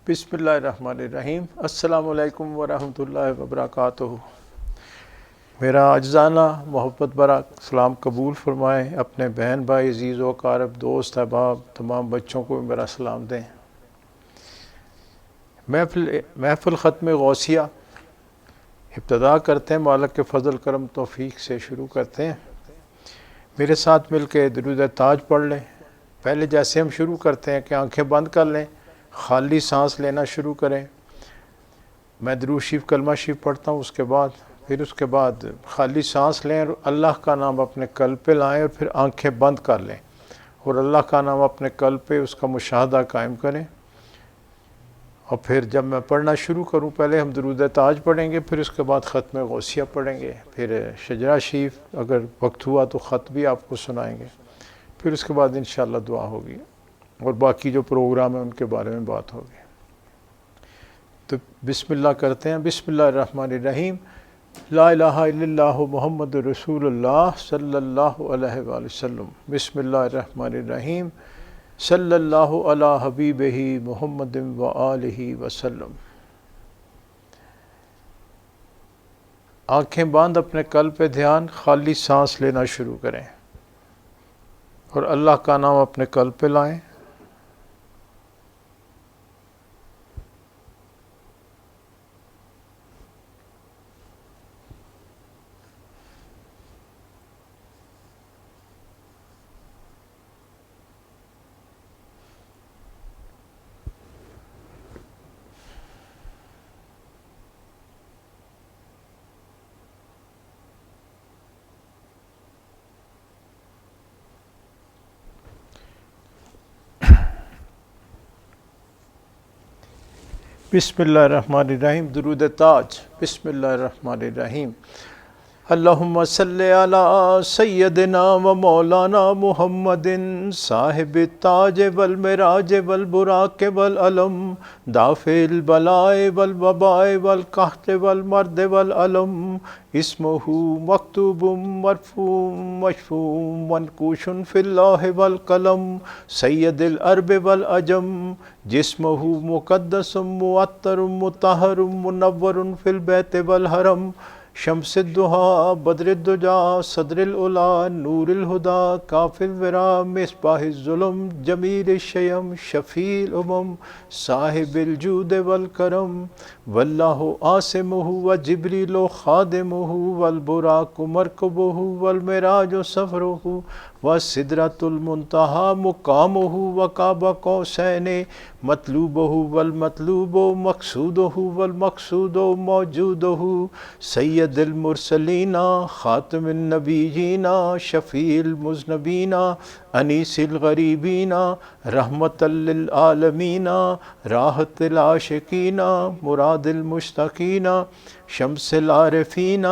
بسم اللہ الرحمن الرحیم۔ السلام علیکم ورحمۃ اللہ وبرکاتہ۔ میرا عاجزانہ محبت برا سلام قبول فرمائیں۔ اپنے بہن بھائی عزیز و اقارب دوست احباب تمام بچوں کو میرا سلام دیں۔ محفل ختم غوثیہ ابتدا کرتے ہیں، مالک کے فضل کرم توفیق سے شروع کرتے ہیں۔ میرے ساتھ مل کے درود تاج پڑھ لیں۔ پہلے جیسے ہم شروع کرتے ہیں کہ آنکھیں بند کر لیں، خالی سانس لینا شروع کریں۔ میں درود شریف کلمہ شریف پڑھتا ہوں، پھر اس کے بعد خالی سانس لیں اور اللہ کا نام اپنے قلب پہ لائیں، اور پھر آنکھیں بند کر لیں اور اللہ کا نام اپنے قلب پہ اس کا مشاہدہ قائم کریں۔ اور پھر جب میں پڑھنا شروع کروں، پہلے ہم درود تاج پڑھیں گے، پھر اس کے بعد ختم غوثیہ پڑھیں گے، پھر شجرہ شریف اگر وقت ہوا تو خط بھی آپ کو سنائیں گے، پھر اس کے بعد انشاءاللہ دعا ہوگی اور باقی جو پروگرام ہیں ان کے بارے میں بات ہوگی۔ تو بسم اللہ کرتے ہیں۔ بسم اللہ الرحمن الرحیم۔ لا الہ الا اللہ محمد رسول اللہ صلی اللہ علیہ وآلہ وسلم۔ بسم اللہ الرحمن الرحیم۔ صلی اللہ علی حبیبہ محمد وآلہ وسلم۔ آنکھیں بند، اپنے قلب پہ دھیان، خالی سانس لینا شروع کریں اور اللہ کا نام اپنے قلب پہ لائیں۔ بسم اللہ الرحمن الرحیم۔ درود تاج۔ بسم اللہ الرحمن الرحیم۔ اللہم صلی علی سیدنا و مولانا محمد صاحب التاج والمراج والبراق والعلم دافع البلاء والوباء والقحط والمرض والعلم اسمہ مکتوب مرفوع مشفوع منقوش فی اللہ والقلم سید العرب والعجم جسمہ مقدس معطر مطہر منور فی البیت والحرم شمس الضحیٰ بدر الدجا صدر العلا نور الہدا کاف الورا مصباح الظلم جمیل الشیم شفیع الامم صاحب الجود والکرم واللہ عاصمہ وجبریل خادمہ والبراق مرکبہ والمراج سفرہ وسدرۃ المنتہی مقامہ وقاب قوسین مطلوبہ والمطلوب مقصودہ والمقصود موجودہ سید المرسلین خاتم النبیین شفیع المذنبین انیس الغریبین رحمۃ للعالمین راحت العاشقین مراد المشتاقین شمس العارفین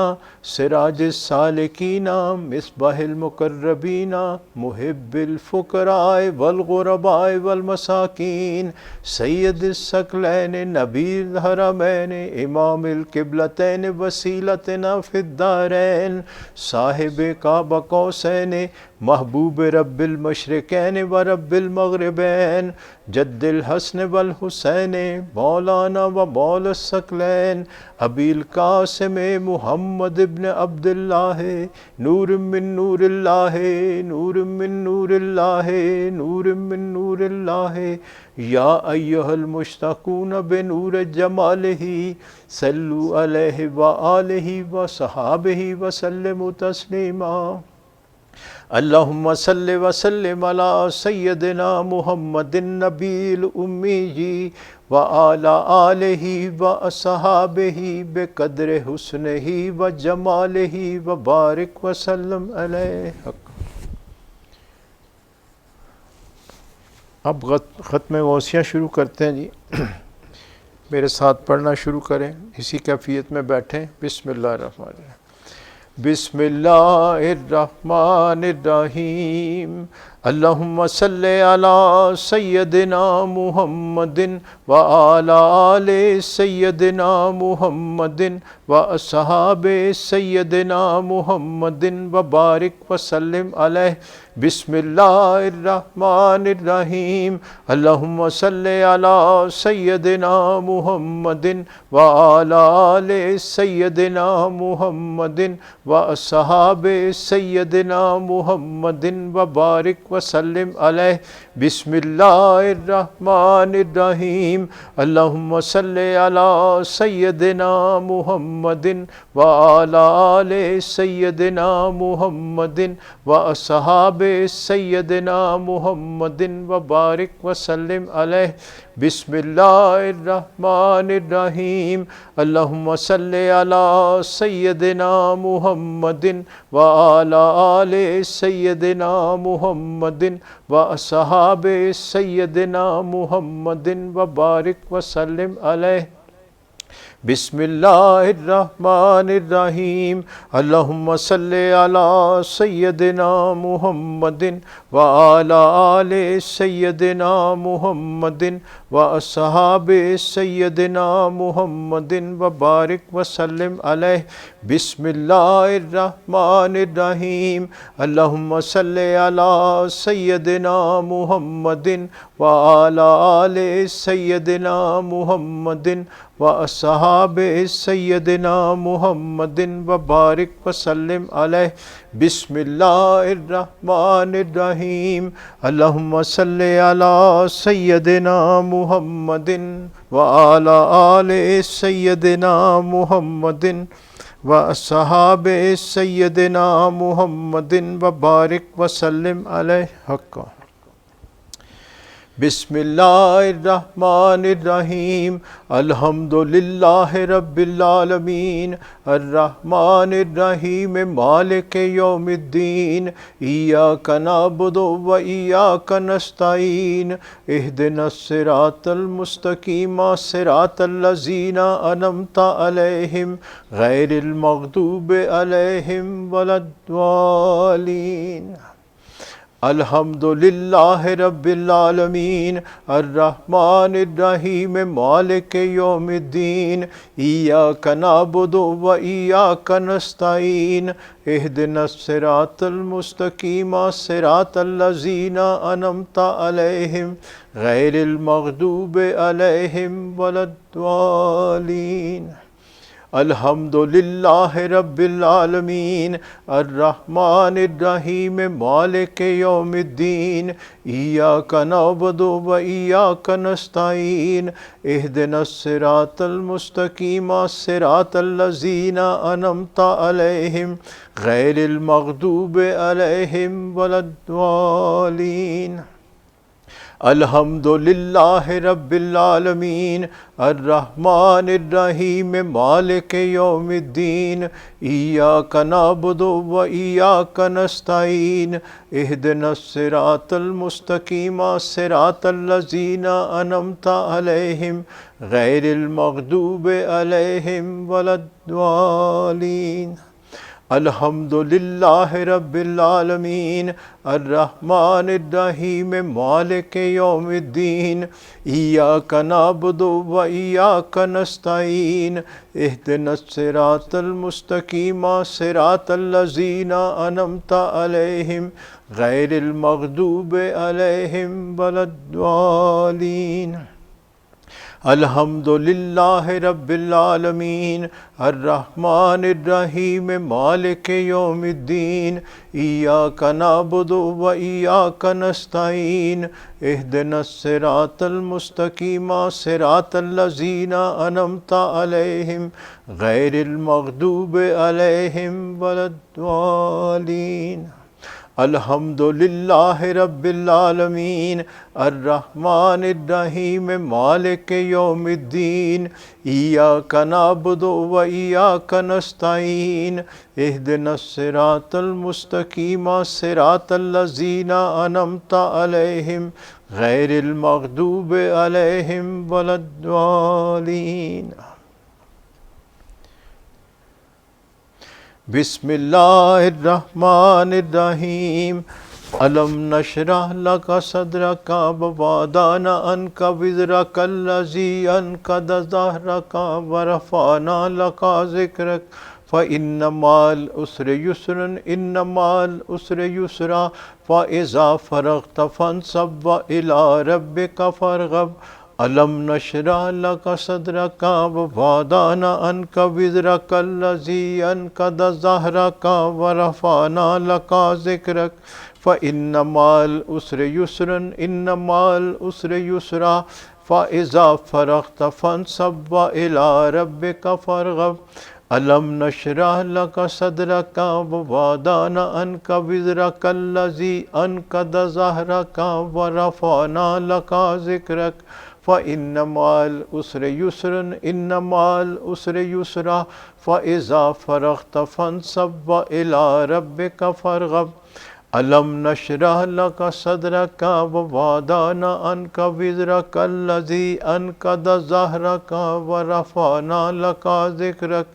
سراج السالکین مصباح المقربین محب الفقراء والغرباء والمساکین سید الثقلین نبی الحرمین امام القبلتین وسیلتنا فی الدارین صاحب قاب قوسین محبوب رب المشرقین و رب المغربین جد الحسن والحسین مولانا و مولا الثقلین ابی القاسم محمد ابن عبد اللہ نور من نور اللہ نور من نور اللہ نور من نور اللہ یا ایہا المشتاقون بنور جمالہ صلوا علیہ وآلہ وصحابہ وسلموا تسلیما۔ اللہم صلی وسلم علی سیدنا محمد النبی الامی وعلی آلہ واصحابہ بقدر حسنہ وجمالہ وبارک وسلم علیہ۔ اب ختم غوثیہ شروع کرتے ہیں جی۔ میرے ساتھ پڑھنا شروع کریں، اسی کیفیت میں بیٹھیں۔ بسم اللہ الرحمن الرحیم۔ بسم اللہ الرحمن الرحیم۔ اللہم صلی علی سیدنا محمد وعلی آل سیدنا محمد واصحاب سیدنا محمد وبارک وسلم علیہ بسم اللہ الرحمن الرحیم اللہم صلی علی سیدنا محمد وعلی آل سیدنا محمد واصحاب سیدنا محمد وبارک وسلم علیہ بسم اللہ الرحمن الرحیم اللہم صلی علی سیدنا محمد وعلی آل سیدنا محمد واصحاب سیدنا محمد وبارک وسلم علیہ بسم اللہ الرحمن الرحیم اللہم صلی علی سیدنا محمد وعلی آل سیدنا محمد واصحاب سیدنا محمد وبارک وسلم علیہ بسم اللہ الرحمن الرحیم اللہم صلی علی سیدنا محمد وعلی آل سیدنا محمد واصحاب سیدنا محمد وبارک وسلم علیہ بسم اللہ الرحمن الرحیم اللہم صلی علی سیدنا محمد وعلی آل سیدنا محمد واصحاب سیدنا محمد وبارک وسلم علیہ بسم اللہ الرحمن الرحیم اللہم صلی علی سیدنا محمد وعلی آل سیدنا محمد واصحاب سیدنا محمد وبارک وسلم علیہ حق بسم اللہ الرحمن الرحیم الحمدللہ رب العالمین الرحمن الرحیم مالک یوم الدین ایاک نعبد و ایاک نستعین اہدنا الصراط المستقیم صراط الذین انعمت علیہم غیر المغضوب علیہم ولا الضالین الحمدللہ رب العالمین الرحمن الرحیم مالک یوم الدین ایاک نعبد و ایاک نستعین اہدنا الصراط المستقیم صراط الذین انعمت علیہم غیر المغضوب علیہم ولا الضالین الحمدللہ رب العالمین الرحمن الرحیم مالک یوم الدین ایاک نعبد و ایاک نستعین اہدنا الصراط المستقیم صراط الذین انعمت علیہم غیر المغضوب علیہم ولا الضالین الحمدللہ رب العالمین الرحمن الرحیم مالک یوم الدین ایاک نعبد و ایاک نستعین اہدنا الصراط المستقیم صراط الذین انعمت علیہم غیر المغضوب علیہم ولا الضالین الحمدللہ رب العالمین الرحمن الرحیم مالک یوم الدین ایاک نعبد و ایاک نستعین اہدنا الصراط المستقیم صراط الذین انعمت علیہم غیر المغضوب علیہم ولا الضالین الحمدللہ رب العالمین الرحمن الرحیم مالک یوم الدین ایاک نعبد و ایاک نستعین اہدنا الصراط المستقیم صراط الذین انعمت علیہم غیر المغضوب علیہم ولا الضالین الحمدللہ رب العالمین الرحمن الرحیم مالک یوم الدین ایاک نعبد و ایاک نستعین اہدنا الصراط المستقیم صراط الذین انعمت علیہم غیر المغضوب علیہم ولا الضالین بسم اللہ الرحمن الرحیم ألم نشرح لك صدرك ووضعنا عنك وزرك الذي أنقض ظهرك ورفعنا لك ذكرك فإن مع العسر يسرا إن مع العسر يسرا فإذا فرغت فانصب وإلى ربك فارغب ألم نشرح لك صدرك ووضعنا عنك وزرك الذي أنقض ظهرك ورفعنا لك ذكرك فإن مع العسر يسرا إن مع العسر يسرا فإذا فرغت فانصب وإلى ربك فارغب ألم نشرح لك صدرك ووضعنا عنك وزرك الذي أنقض ظهرك ورفعنا لك ذكرك فإن مع العسر يسرا إن مع العسر يسرا فإذا فرغت فانصب وإلى ربك فارغب ألم نشرح لك صدرك ووضعنا عنك وزرك الذي أنقض ظهرك ورفعنا لك ذكرك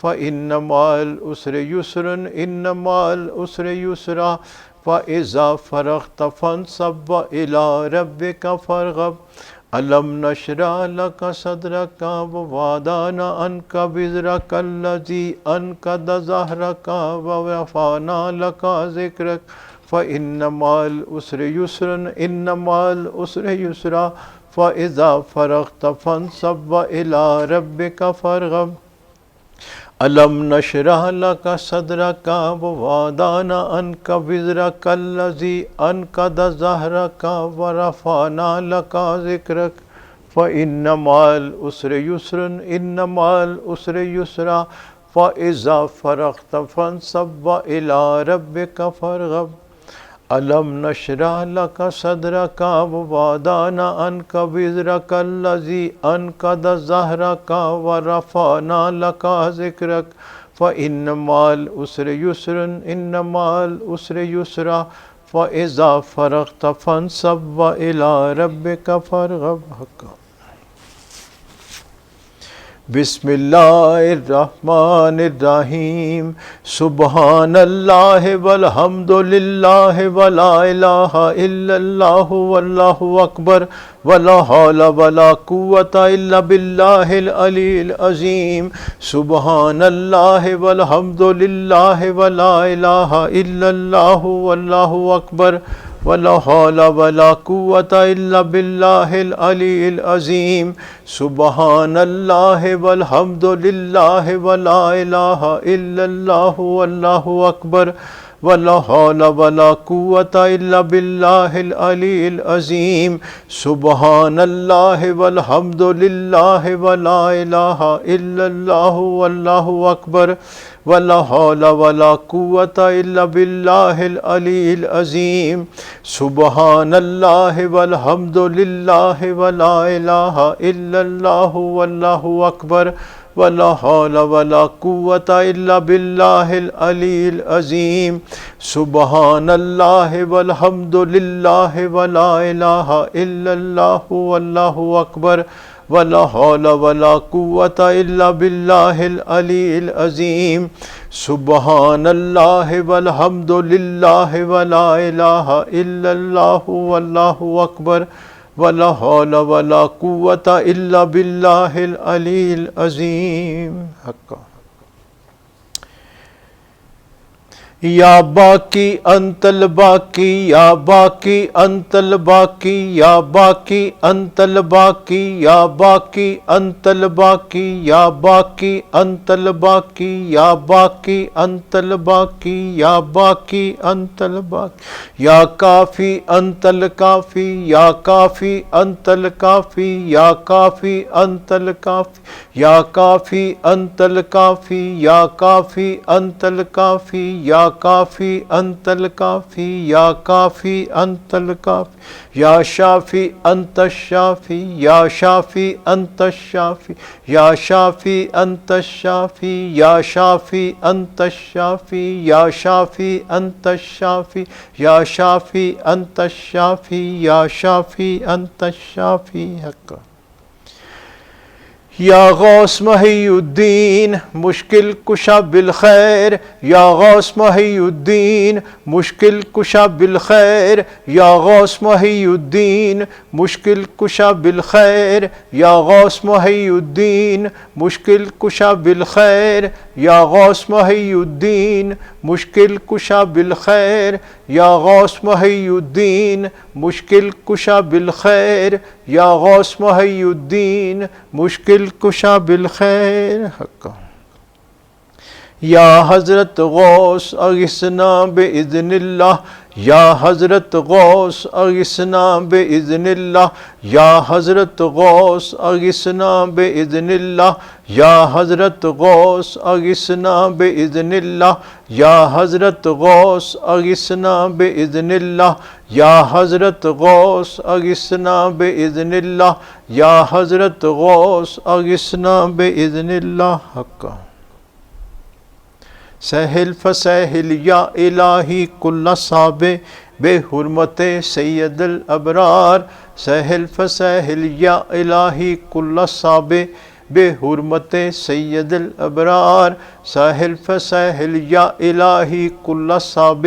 فإن مع العسر يسرا إن مع العسر يسرا فإذا فرغت فانصب وإلى ربك فارغب ألم نشرح لك صدرك ووضعنا عنك وزرك الذي أنقض ظهرك ورفعنا لك ذكرك فإن مع العسر يسرا إن مع العسر يسرا فإذا فرغت فانصب وإلى ربك فارغب ألم نشرح لك صدرك ووضعنا عنك وزرك الذي أنقض ظهرك ورفعنا لك ذكرك فإن مع العسر يسرا إن مع العسر يسرا فإذا فرغت فانصب وإلى ربك فارغب ألم نشرح لك صدرك ووضعنا عنك وزرك الذي أنقض ظهرك ورفعنا لك ذكرك فإن مع العسر يسرا إن مع العسر يسرا فإذا فرغت فانصب وإلى ربك فارغب بسم اللہ الرحمن الرحیم سبحان اللہ والحمد للہ ولا الہ الا اللہ واللہ اکبر ولا حول ولا قوة الا باللہ العلی العظیم سبحان اللہ والحمد للہ ولا الہ الا اللہ واللہ اکبر ولا حول ولا قوة الا باللہ العلی العظیم سبحان اللہ والحمد للہ ولا الہ الا اللہ واللہ اکبر ولا حول ولا قوة الا باللہ العلی العظیم سبحان اللہ والحمد للہ ولا الہ الا اللہ واللہ اکبر ولا حول ولا قوة الا باللہ العلی العظیم سبحان اللہ والحمد للہ ولا الہ الا اللہ واللہ اکبر ولا حول ولا قوة الا باللہ العلی العظیم سبحان اللہ والحمد للہ ولا الہ الا اللہ واللہ اکبر ولا حول ولا قوة الا باللہ العلی العظیم سبحان اللہ والحمد للہ ولا الہ الا اللہ واللہ اکبر ولا حول ولا قوة الا باللہ العلی العظیم حق یا باقی انت الباقی یا باقی انت الباقی یا باقی انت الباقی یا باقی انت الباقی یا باقی انت الباقی یا باقی انت الباقی یا باقی انت الباقی یا کافی انت الکافی یا کافی انت الکافی یا کافی انت الکافی یا کافی انت الکافی یا کافی انت الکافی یا کافی انت الکافی یا کافی انت الکافی یا شافی انت الشافی یا شافی انت الشافی یا شافی انت الشافی یا شافی انت الشافی یا شافی انت الشافی یا شافی انت الشافی یا شافی انت الشافی حق یا غوث محی الدین مشکل کشا بالخیر، یا غوث محی الدین مشکل کشا بالخیر، یا غوث محی الدین مشکل کشا بالخیر، یا غوث محی الدین مشکل کشا بالخیر، یا غوث محی الدین مشکل کشا بالخیر، یا غوث محی الدین مشکل کشا بالخیر، یا غوث محی الدین مشکل کشا بالخیر۔ حقا یا حضرت غوث اغثنا بإذن اللہ، یا حضرت غوث اغثنا بإذن اللہ، یا حضرت غوث اغثنا بإذن اللہ، یا حضرت غوث اغثنا بإذن اللہ، یا حضرت غوث اغثنا بإذن اللہ، یا حضرت غوث اغثنا بإذن اللہ، یا حضرت غوث اغثنا بإذن اللہ۔ حقا سہل فسہل یا الہی کل صعب بے حرمت سید الابرار، سہل فسہل یا الہی کل صعب بے حرمت سید الابرار، سہل فسہل یا الہی کل صعب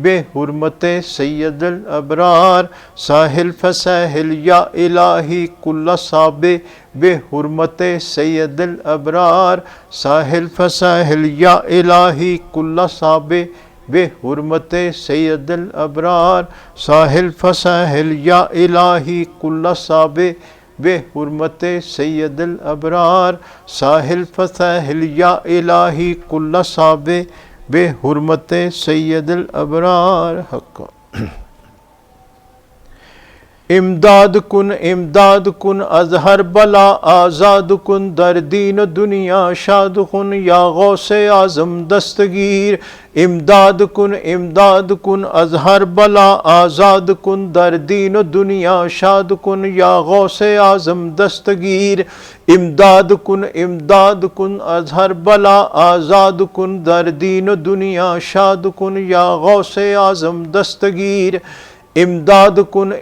بے حرمت سید الابرار، سہل فسہل یا الہی کل صعب بے حرمت سید الابرار، سہل فسہل یا الہی کل صعب بے حرمت سید الابرار، سہل فسہل یا الہی کل صعب بے حرمت سید الابرار، سہل فسہل یا الہی کل صعب بے حرمت سید الابرار۔ حقا امداد کن از ہر بلا آزاد کن، در دین و دنیا شاد کن یا غوث اعظم دستگیر، امداد کن از ہر بلا آزاد کن، در دین و دنیا شاد کن یا غوث اعظم دستگیر، امداد کن از ہر بلا آزاد کن، در دین و دنیا شاد کن یا غوث اعظم دستگیر، امداد کن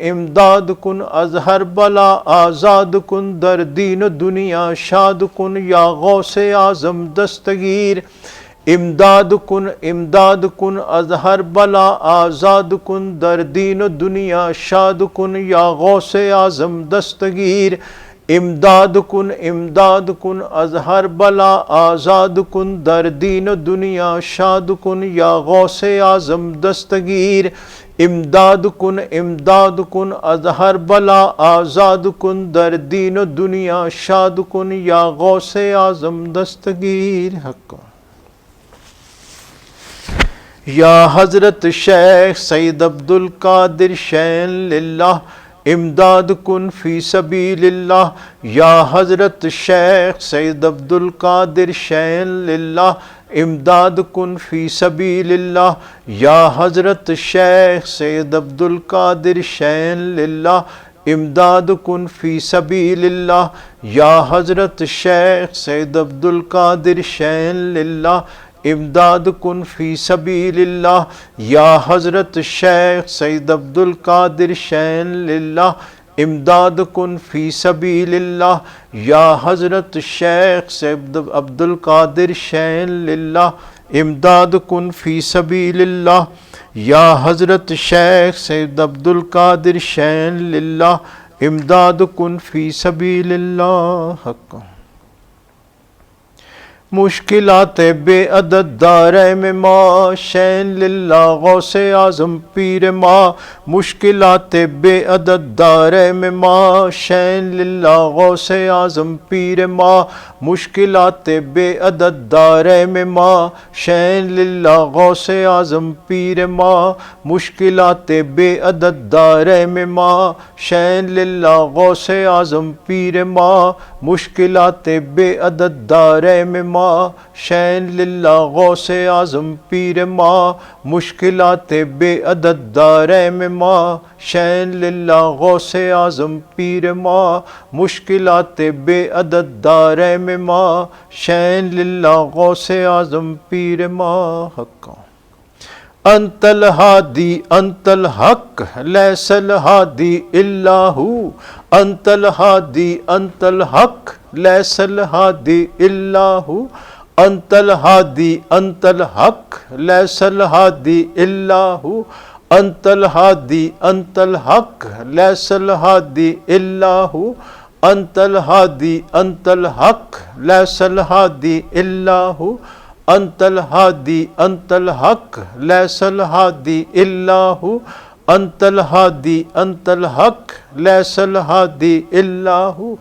از ہر بلا آزاد کن، در دین و دنیا شاد کن یا غوث اعظم دستگیر، امداد کن از ہر بلا آزاد کن، در دین و دنیا شاد کن یا غوث اعظم دستگیر، امداد کن از ہر بلا آزاد کن، در دین و دنیا شاد کن یا غوث اعظم دستگیر، امداد کن از ہر بلا آزاد کن، در دین و دنیا شاد کن یا غوث اعظم دستگیر۔ حقا یا حضرت شیخ سید عبدالقادر شین للہ امداد کن فی سبیل اللہ، یا حضرت شیخ سید عبدالقادر شین للہ امداد کن فی سبیل اللہ، یا حضرت شیخ سید عبدالقادر شین للہ امداد کن فی سبیل اللہ، یا حضرت شیخ سید عبدالقادر شین للہ امداد کن فی سبیل اللہ، یا حضرت شیخ سید عبدالقادر شین للہ امداد کن فی سبیل اللہ، یا حضرت شیخ سید عبدالقادر شین للہ امداد کن فی سبیل اللہ، یا حضرت شیخ سید عبدالقادر شین للہ امداد کن فی سبیل اللہ۔ حقا مشکلات بے عدد دارین میں ماں شین للہ غوث اعظم پیر ماں، مشکلات بے عدد دارین میں ماں شین للہ غوث اعظم پیر ماں، مشکلات بے عدد دارین میں ماں شین للہ غوث اعظم پیر ماں، مشکلات بے عدد دارین میں ماں شین للہ غوث اعظم پیر ماں، مشکلات بے عدد دارین میں ماں شین للہ غوث اعظم پیر ماں، مشکلات بے عدد دارین میں ماں شین للہ غوث اعظم پیر ماں، مشکلات بے عدد دارین میں ماں شین للہ غوث اعظم پیر ماں۔ حقا انت الہادی انت الحق لیس الہادی الا ہو، انت الہادی انت الحق لیس الہادی الا ہو انت الہادی انت الحق لیس الہادی الا ہو انت الہادی انت الحق لیس الہادی الا ہو انت الہادی انت الحق لیس الہادی الا ہو انت الہادی انت الحق لیس الہادی الا ہو انت الہادی انت الحق لیس الہادی الا ہو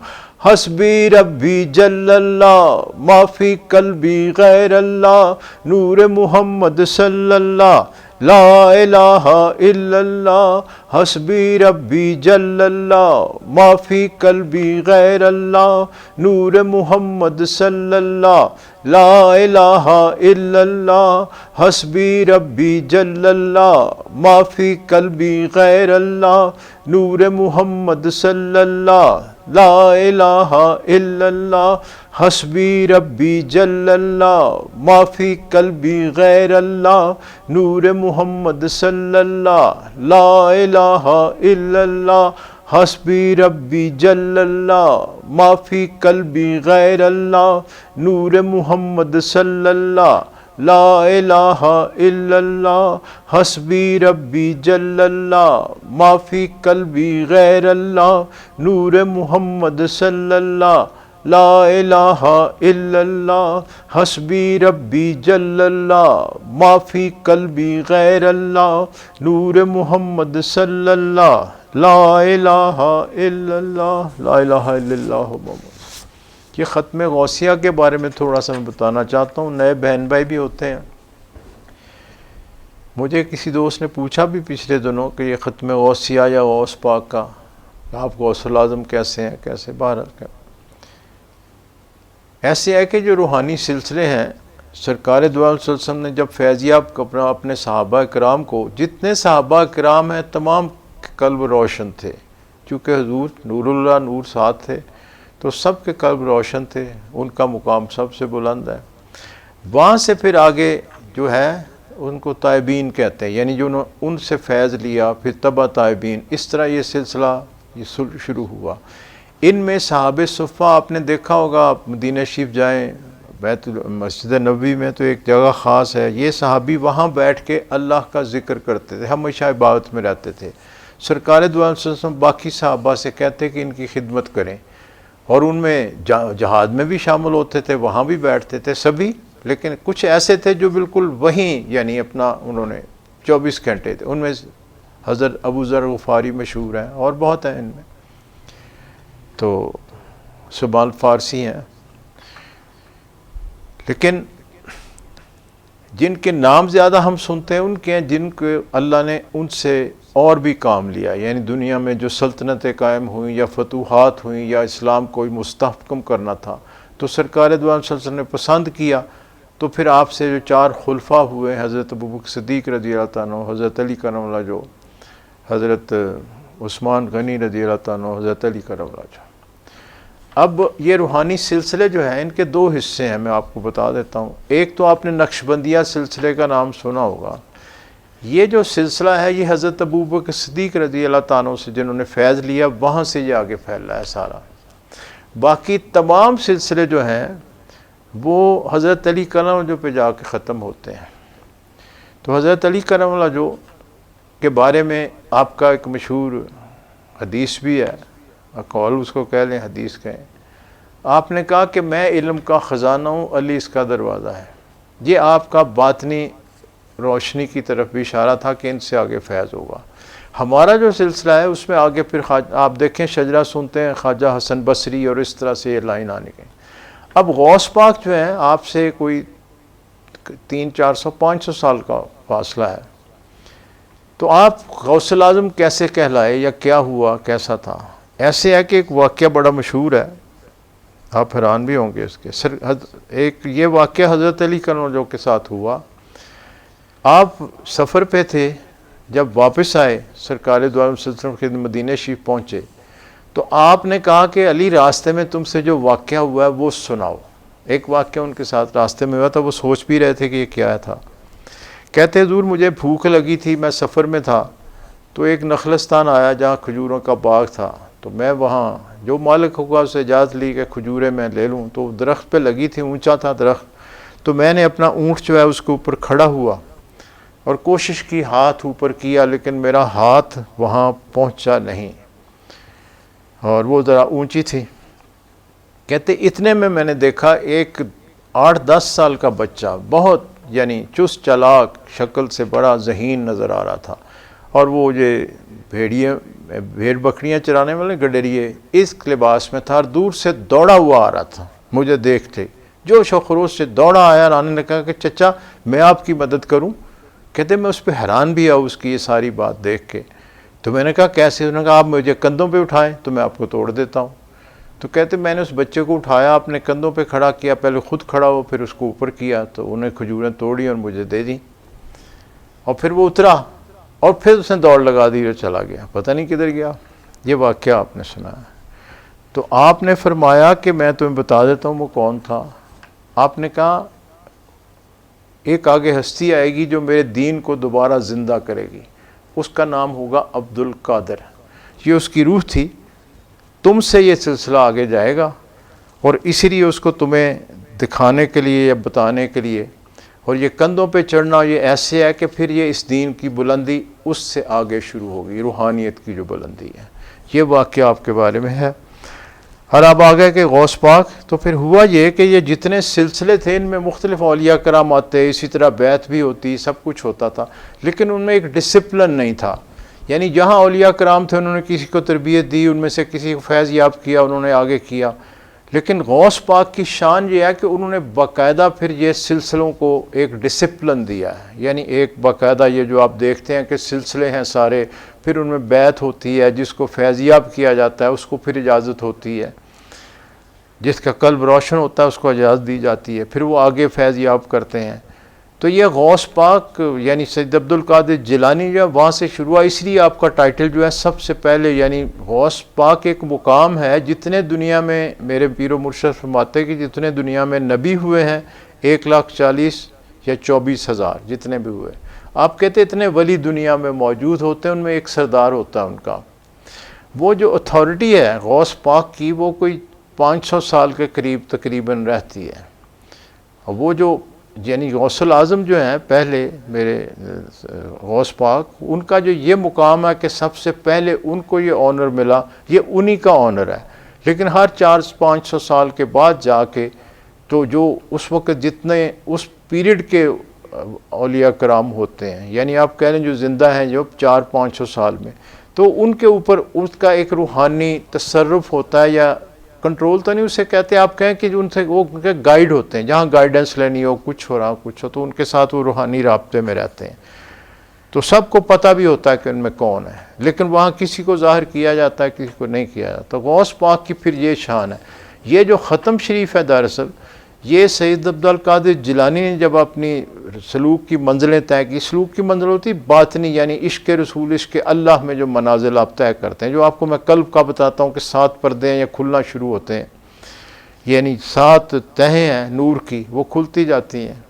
حسبی ربی جل اللہ ما فی قلبی غیر اللہ نور محمد صلی اللہ لا الہ الا اللہ حسبی ربی جل اللہ ما فی قلبی غیر اللہ نور محمد صلی اللہ لا الہ الا اللہ حسبی ربی جل اللہ ما فی قلبی غیر اللہ نور محمد صلی اللہ لا الہ الا اللہ حسبی ربی جل اللہ ما فی قلبی غیر اللہ نور محمد صلی اللہ لا الہ الا اللہ حسبی ربی جل اللہ ما فی قلبی غیر اللہ نور محمد صلی اللہ لا الہ الا اللہ حسبی ربی جل اللہ ما فی قلبی غیر اللہ نور محمد صلی اللہ لا الہ الا اللہ حسبی ربی جل اللہ ما فی قلبی غیر اللہ نور محمد صلی اللہ لا الہ الا اللہ لا الہ الا اللہ محمد۔ یہ ختم غوثیہ کے بارے میں تھوڑا سا میں بتانا چاہتا ہوں، نئے بہن بھائی بھی ہوتے ہیں۔ مجھے کسی دوست نے پوچھا بھی پچھلے دنوں کہ یہ ختم غوثیہ یا غوث پاک کا آپ غوث الاعظم کیسے ہیں، کیسے بہرحال ایسے ہے کہ جو روحانی سلسلے ہیں، سرکار دو عالم صلی اللہ علیہ وسلم نے جب فیضیاب اپنے صحابہ کرام کو، جتنے صحابہ کرام ہیں تمام قلب روشن تھے، چونکہ حضور نور اللہ نور ساتھ تھے تو سب کے قلب روشن تھے، ان کا مقام سب سے بلند ہے۔ وہاں سے پھر آگے جو ہے ان کو تائبین کہتے ہیں، یعنی جو ان سے فیض لیا پھر تبع تائبین، اس طرح یہ سلسلہ یہ شروع ہوا۔ ان میں صحابہ صفہ آپ نے دیکھا ہوگا، آپ مدینہ شریف جائیں، مسجد نبوی میں تو ایک جگہ خاص ہے، یہ صحابی وہاں بیٹھ کے اللہ کا ذکر کرتے تھے، ہمیشہ عبادت میں رہتے تھے۔ سرکار دو عالم صلی اللہ علیہ وسلم باقی صحابہ سے کہتے کہ ان کی خدمت کریں، اور ان میں جہاد میں بھی شامل ہوتے تھے، وہاں بھی بیٹھتے تھے سبھی، لیکن کچھ ایسے تھے جو بالکل وہیں یعنی اپنا انہوں نے 24 گھنٹے تھے۔ ان میں حضرت ابو ذر غفاری مشہور ہیں اور بہت ہیں، ان میں تو سبحان فارسی ہیں، لیکن جن کے نام زیادہ ہم سنتے ہیں ان کے ہیں جن کو اللہ نے ان سے اور بھی کام لیا، یعنی دنیا میں جو سلطنتیں قائم ہوئیں یا فتوحات ہوئیں یا اسلام کو مستحکم کرنا تھا تو سرکار دو عالم صلی اللہ علیہ وسلم نے پسند کیا، تو پھر آپ سے جو 4 خلفاء ہوئے، حضرت ابوبکر صدیق رضی اللہ عنہ، حضرت علی کرم اللہ جو، حضرت عثمان غنی رضی اللہ عنہ، حضرت علی کرم اللہ جو۔ اب یہ روحانی سلسلے جو ہیں ان کے 2 حصے ہیں، میں آپ کو بتا دیتا ہوں۔ ایک تو آپ نے نقشبندیہ سلسلے کا نام سنا ہوگا، یہ جو سلسلہ ہے یہ حضرت ابوبکر صدیق رضی اللہ عنہ سے جنہوں نے فیض لیا وہاں سے یہ آگے پھیلا ہے سارا۔ باقی تمام سلسلے جو ہیں وہ حضرت علی کرم جو پہ جا کے ختم ہوتے ہیں۔ تو حضرت علی کرم اللہ جو کے بارے میں آپ کا ایک مشہور حدیث بھی ہے، قول اس کو کہہ لیں، حدیث کہیں، آپ نے کہا کہ میں علم کا خزانہ ہوں، علی اس کا دروازہ ہے۔ یہ آپ کا باطنی روشنی کی طرف بھی اشارہ تھا کہ ان سے آگے فیض ہوگا۔ ہمارا جو سلسلہ ہے اس میں آگے پھر آپ دیکھیں شجرہ سنتے ہیں خواجہ حسن بصری اور اس طرح سے یہ لائن آنے گئی۔ اب غوث پاک جو ہیں آپ سے کوئی 300 400 500 سال کا فاصلہ ہے، تو آپ غوث الاعظم کیسے کہلائے یا کیا ہوا، کیسا تھا؟ ایسے ہے کہ ایک واقعہ بڑا مشہور ہے، آپ حیران بھی ہوں گے اس کے۔ ایک یہ واقعہ حضرت علی کرم جو کے ساتھ ہوا، آپ سفر پہ تھے، جب واپس آئے سرکار دو عالم صلی اللہ علیہ وسلم کے مدینہ شریف پہنچے تو آپ نے کہا کہ علی راستے میں تم سے جو واقعہ ہوا ہے وہ سناؤ۔ ایک واقعہ ان کے ساتھ راستے میں ہوا تھا، وہ سوچ بھی رہے تھے کہ یہ کیا تھا۔ کہتے حضور مجھے بھوک لگی تھی، میں سفر میں تھا، تو ایک نخلستان آیا جہاں کھجوروں کا باغ تھا، تو میں وہاں جو مالک ہوگا اسے اجازت لی کہ کھجوریں میں لے لوں، تو درخت پہ لگی تھی، اونچا تھا درخت، تو میں نے اپنا اونٹ جو ہے اس کے اوپر کھڑا ہوا اور کوشش کی، ہاتھ اوپر کیا، لیکن میرا ہاتھ وہاں پہنچا نہیں، اور وہ ذرا اونچی تھی۔ کہتے اتنے میں نے دیکھا ایک 8-10 سال کا بچہ، بہت یعنی چست چالاک شکل سے، بڑا ذہین نظر آ رہا تھا، اور وہ یہ بھیڑ بکریاں چرانے والے گڈریے اس لباس میں تھا، اور دور سے دوڑا ہوا آ رہا تھا مجھے دیکھتے، جوش و خروش سے دوڑا آیا، اور آنے نے کہا کہ چچا میں آپ کی مدد کروں۔ کہتے میں اس پہ حیران بھی آؤں اس کی یہ ساری بات دیکھ کے، تو میں نے کہا کیسے؟ انہوں نے کہا آپ مجھے کندھوں پہ اٹھائیں تو میں آپ کو توڑ دیتا ہوں۔ تو کہتے میں نے اس بچے کو اٹھایا، اپنے کندھوں پہ کھڑا کیا، پہلے خود کھڑا ہو، پھر اس کو اوپر کیا، تو انہیں کھجوریں توڑی اور مجھے دے دیں، اور پھر وہ اترا، اور پھر اس نے دوڑ لگا دی اور چلا گیا، پتہ نہیں کدھر گیا۔ یہ واقعہ آپ نے سنا ہے۔ تو آپ نے فرمایا کہ میں تمہیں بتا دیتا ہوں وہ کون تھا۔ آپ نے کہا ایک آگے ہستی آئے گی جو میرے دین کو دوبارہ زندہ کرے گی، اس کا نام ہوگا عبد القادر، یہ اس کی روح تھی، تم سے یہ سلسلہ آگے جائے گا، اور اسی لیے اس کو تمہیں دکھانے کے لیے یا بتانے کے لیے، اور یہ کندھوں پہ چڑھنا یہ ایسے ہے کہ پھر یہ اس دین کی بلندی اس سے آگے شروع ہوگی، روحانیت کی جو بلندی ہے۔ یہ واقعہ آپ کے بارے میں ہے۔ اور اب آگے کہ غوث پاک، تو پھر ہوا یہ کہ یہ جتنے سلسلے تھے ان میں مختلف اولیاء کرام آتے، اسی طرح بیعت بھی ہوتی، سب کچھ ہوتا تھا، لیکن ان میں ایک ڈسپلن نہیں تھا۔ یعنی جہاں اولیاء کرام تھے انہوں نے کسی کو تربیت دی، ان میں سے کسی کو فیض یاب کیا، انہوں نے آگے کیا، لیکن غوث پاک کی شان یہ ہے کہ انہوں نے باقاعدہ پھر یہ سلسلوں کو ایک ڈسپلن دیا ہے، یعنی ایک باقاعدہ یہ جو آپ دیکھتے ہیں کہ سلسلے ہیں سارے، پھر ان میں بیعت ہوتی ہے، جس کو فیض یاب کیا جاتا ہے اس کو پھر اجازت ہوتی ہے، جس کا قلب روشن ہوتا ہے اس کو اجازت دی جاتی ہے، پھر وہ آگے فیض یاب کرتے ہیں۔ تو یہ غوث پاک یعنی سید عبد القادر جیلانی جو ہے وہاں سے شروع ہوا، اس لیے آپ کا ٹائٹل جو ہے سب سے پہلے، یعنی غوث پاک ایک مقام ہے جتنے دنیا میں، میرے پیر و مرشد فرماتے کہ جتنے دنیا میں نبی ہوئے ہیں 1,40,000 یا 24,000 جتنے بھی ہوئے، آپ کہتے اتنے ولی دنیا میں موجود ہوتے ہیں، ان میں ایک سردار ہوتا ہے ان کا، وہ جو اتھارٹی ہے غوث پاک کی وہ کوئی 500 سال کے قریب تقریباً رہتی ہے، اور وہ جو یعنی غوث الاعظم جو ہیں پہلے میرے غوث پاک، ان کا جو یہ مقام ہے کہ سب سے پہلے ان کو یہ آنر ملا، یہ انہی کا آنر ہے، لیکن ہر 400-500 سال کے بعد جا کے تو جو اس وقت جتنے اس پیریڈ کے اولیاء کرام ہوتے ہیں، یعنی آپ کہہ لیں جو زندہ ہیں جو 400-500 سال میں، تو ان کے اوپر اس کا ایک روحانی تصرف ہوتا ہے، یا کنٹرول تو نہیں اسے کہتے، آپ کہیں کہ ان سے وہ ان کے گائیڈ ہوتے ہیں، جہاں گائیڈنس لینی ہو، کچھ ہو رہا کچھ ہو تو ان کے ساتھ وہ روحانی رابطے میں رہتے ہیں، تو سب کو پتہ بھی ہوتا ہے کہ ان میں کون ہے، لیکن وہاں کسی کو ظاہر کیا جاتا ہے، کسی کو نہیں کیا جاتا۔ تو غوث پاک کی پھر یہ شان ہے۔ یہ جو ختم شریف ہے دراصل یہ سید عبد القادر جیلانی نے جب اپنی سلوک کی منزلیں طے کی، سلوک کی منزل ہوتی باطنی، یعنی عشق رسول، عشق اللہ میں جو منازل آپ طے کرتے ہیں، جو آپ کو میں قلب کا بتاتا ہوں کہ 7 پردے ہیں یا کھلنا شروع ہوتے ہیں، یعنی 7 تہیں ہیں نور کی، وہ کھلتی جاتی ہیں،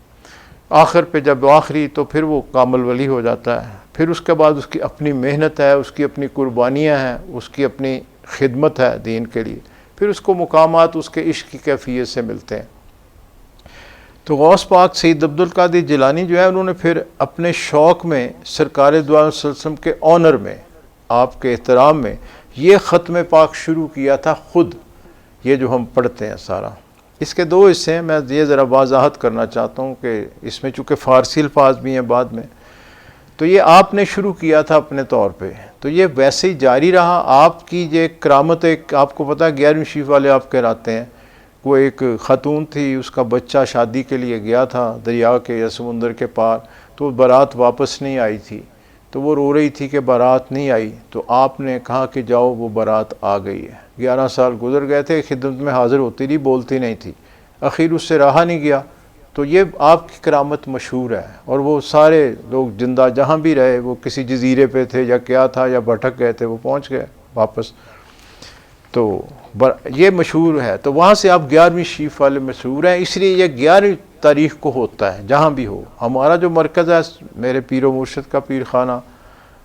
آخر پہ جب آخری تو پھر وہ کامل ولی ہو جاتا ہے، پھر اس کے بعد اس کی اپنی محنت ہے، اس کی اپنی قربانیاں ہیں، اس کی اپنی خدمت ہے دین کے لیے، پھر اس کو مقامات اس کے عشق کی کیفیت سے ملتے ہیں۔ تو غوث پاک سید عبد القادر جیلانی جو ہے انہوں نے پھر اپنے شوق میں سرکار دو عالم صلی اللہ علیہ وسلم کے آنر میں، آپ کے احترام میں یہ ختم پاک شروع کیا تھا خود، یہ جو ہم پڑھتے ہیں سارا۔ اس کے 2 حصے ہیں، میں یہ ذرا وضاحت کرنا چاہتا ہوں کہ اس میں چونکہ فارسی الفاظ بھی ہیں بعد میں، تو یہ آپ نے شروع کیا تھا اپنے طور پہ، تو یہ ویسے ہی جاری رہا۔ آپ کی یہ کرامت، ایک آپ کو پتہ 11ویں شریف والے آپ کہلاتے ہیں، وہ ایک خاتون تھی، اس کا بچہ شادی کے لیے گیا تھا دریا کے یا سمندر کے پار، تو بارات واپس نہیں آئی تھی، تو وہ رو رہی تھی کہ بارات نہیں آئی، تو آپ نے کہا کہ جاؤ وہ بارات آ گئی ہے۔ 11 سال گزر گئے تھے، خدمت میں حاضر ہوتی رہی، بولتی نہیں تھی، آخر اس سے رہا نہیں گیا۔ تو یہ آپ کی کرامت مشہور ہے، اور وہ سارے لوگ زندہ جہاں بھی رہے، وہ کسی جزیرے پہ تھے یا کیا تھا یا بھٹک گئے تھے، وہ پہنچ گئے واپس، تو یہ مشہور ہے۔ تو وہاں سے آپ 11ویں شریف والے مشہور ہیں، اس لیے یہ 11ویں تاریخ کو ہوتا ہے جہاں بھی ہو۔ ہمارا جو مرکز ہے میرے پیر و مرشد کا پیر خانہ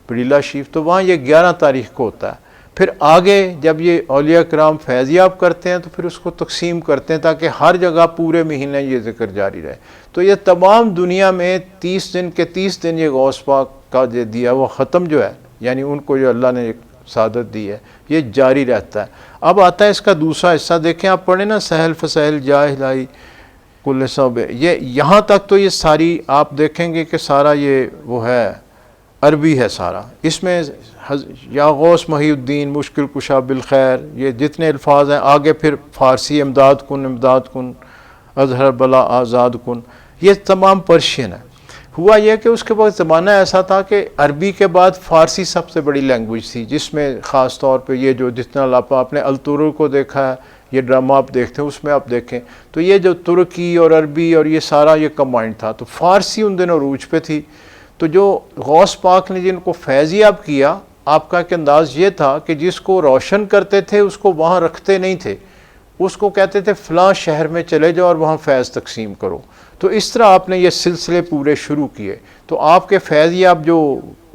بڑیلا شریف، تو وہاں یہ 11 تاریخ کو ہوتا ہے، پھر آگے جب یہ اولیاء کرام فیض یاب کرتے ہیں تو پھر اس کو تقسیم کرتے ہیں تاکہ ہر جگہ پورے مہینے یہ ذکر جاری رہے. تو یہ تمام دنیا میں 30 دن کے 30 دن یہ غوث پاک کا جو دیا وہ ختم جو ہے، یعنی ان کو جو اللہ نے ایک سعادت دی ہے، یہ جاری رہتا ہے. اب آتا ہے اس کا دوسرا حصہ، دیکھیں آپ پڑھیں نا، سہل فسہل جا ہلائی کل صوب، یہ یہاں تک تو یہ ساری آپ دیکھیں گے کہ سارا یہ وہ ہے عربی ہے سارا. اس میں یا غوث محی الدین مشکل کشا بالخیر، یہ جتنے الفاظ ہیں، آگے پھر فارسی امداد کن اظہر بلا آزاد کن، یہ تمام پرشین ہے. ہوا یہ کہ اس کے بعد زمانہ ایسا تھا کہ عربی کے بعد فارسی سب سے بڑی لینگویج تھی، جس میں خاص طور پہ یہ جو جتنا آپ نے الترک کو دیکھا ہے، یہ ڈرامہ آپ دیکھتے ہیں اس میں آپ دیکھیں تو یہ جو ترکی اور عربی اور یہ سارا یہ کمبائنڈ تھا. تو فارسی ان دنوں عروج پہ تھی. تو جو غوث پاک نے جن کو فیض یاب کیا، آپ کا ایک انداز یہ تھا کہ جس کو روشن کرتے تھے اس کو وہاں رکھتے نہیں تھے، اس کو کہتے تھے فلاں شہر میں چلے جاؤ اور وہاں فیض تقسیم کرو. تو اس طرح آپ نے یہ سلسلے پورے شروع کیے. تو آپ کے فیض یاب جو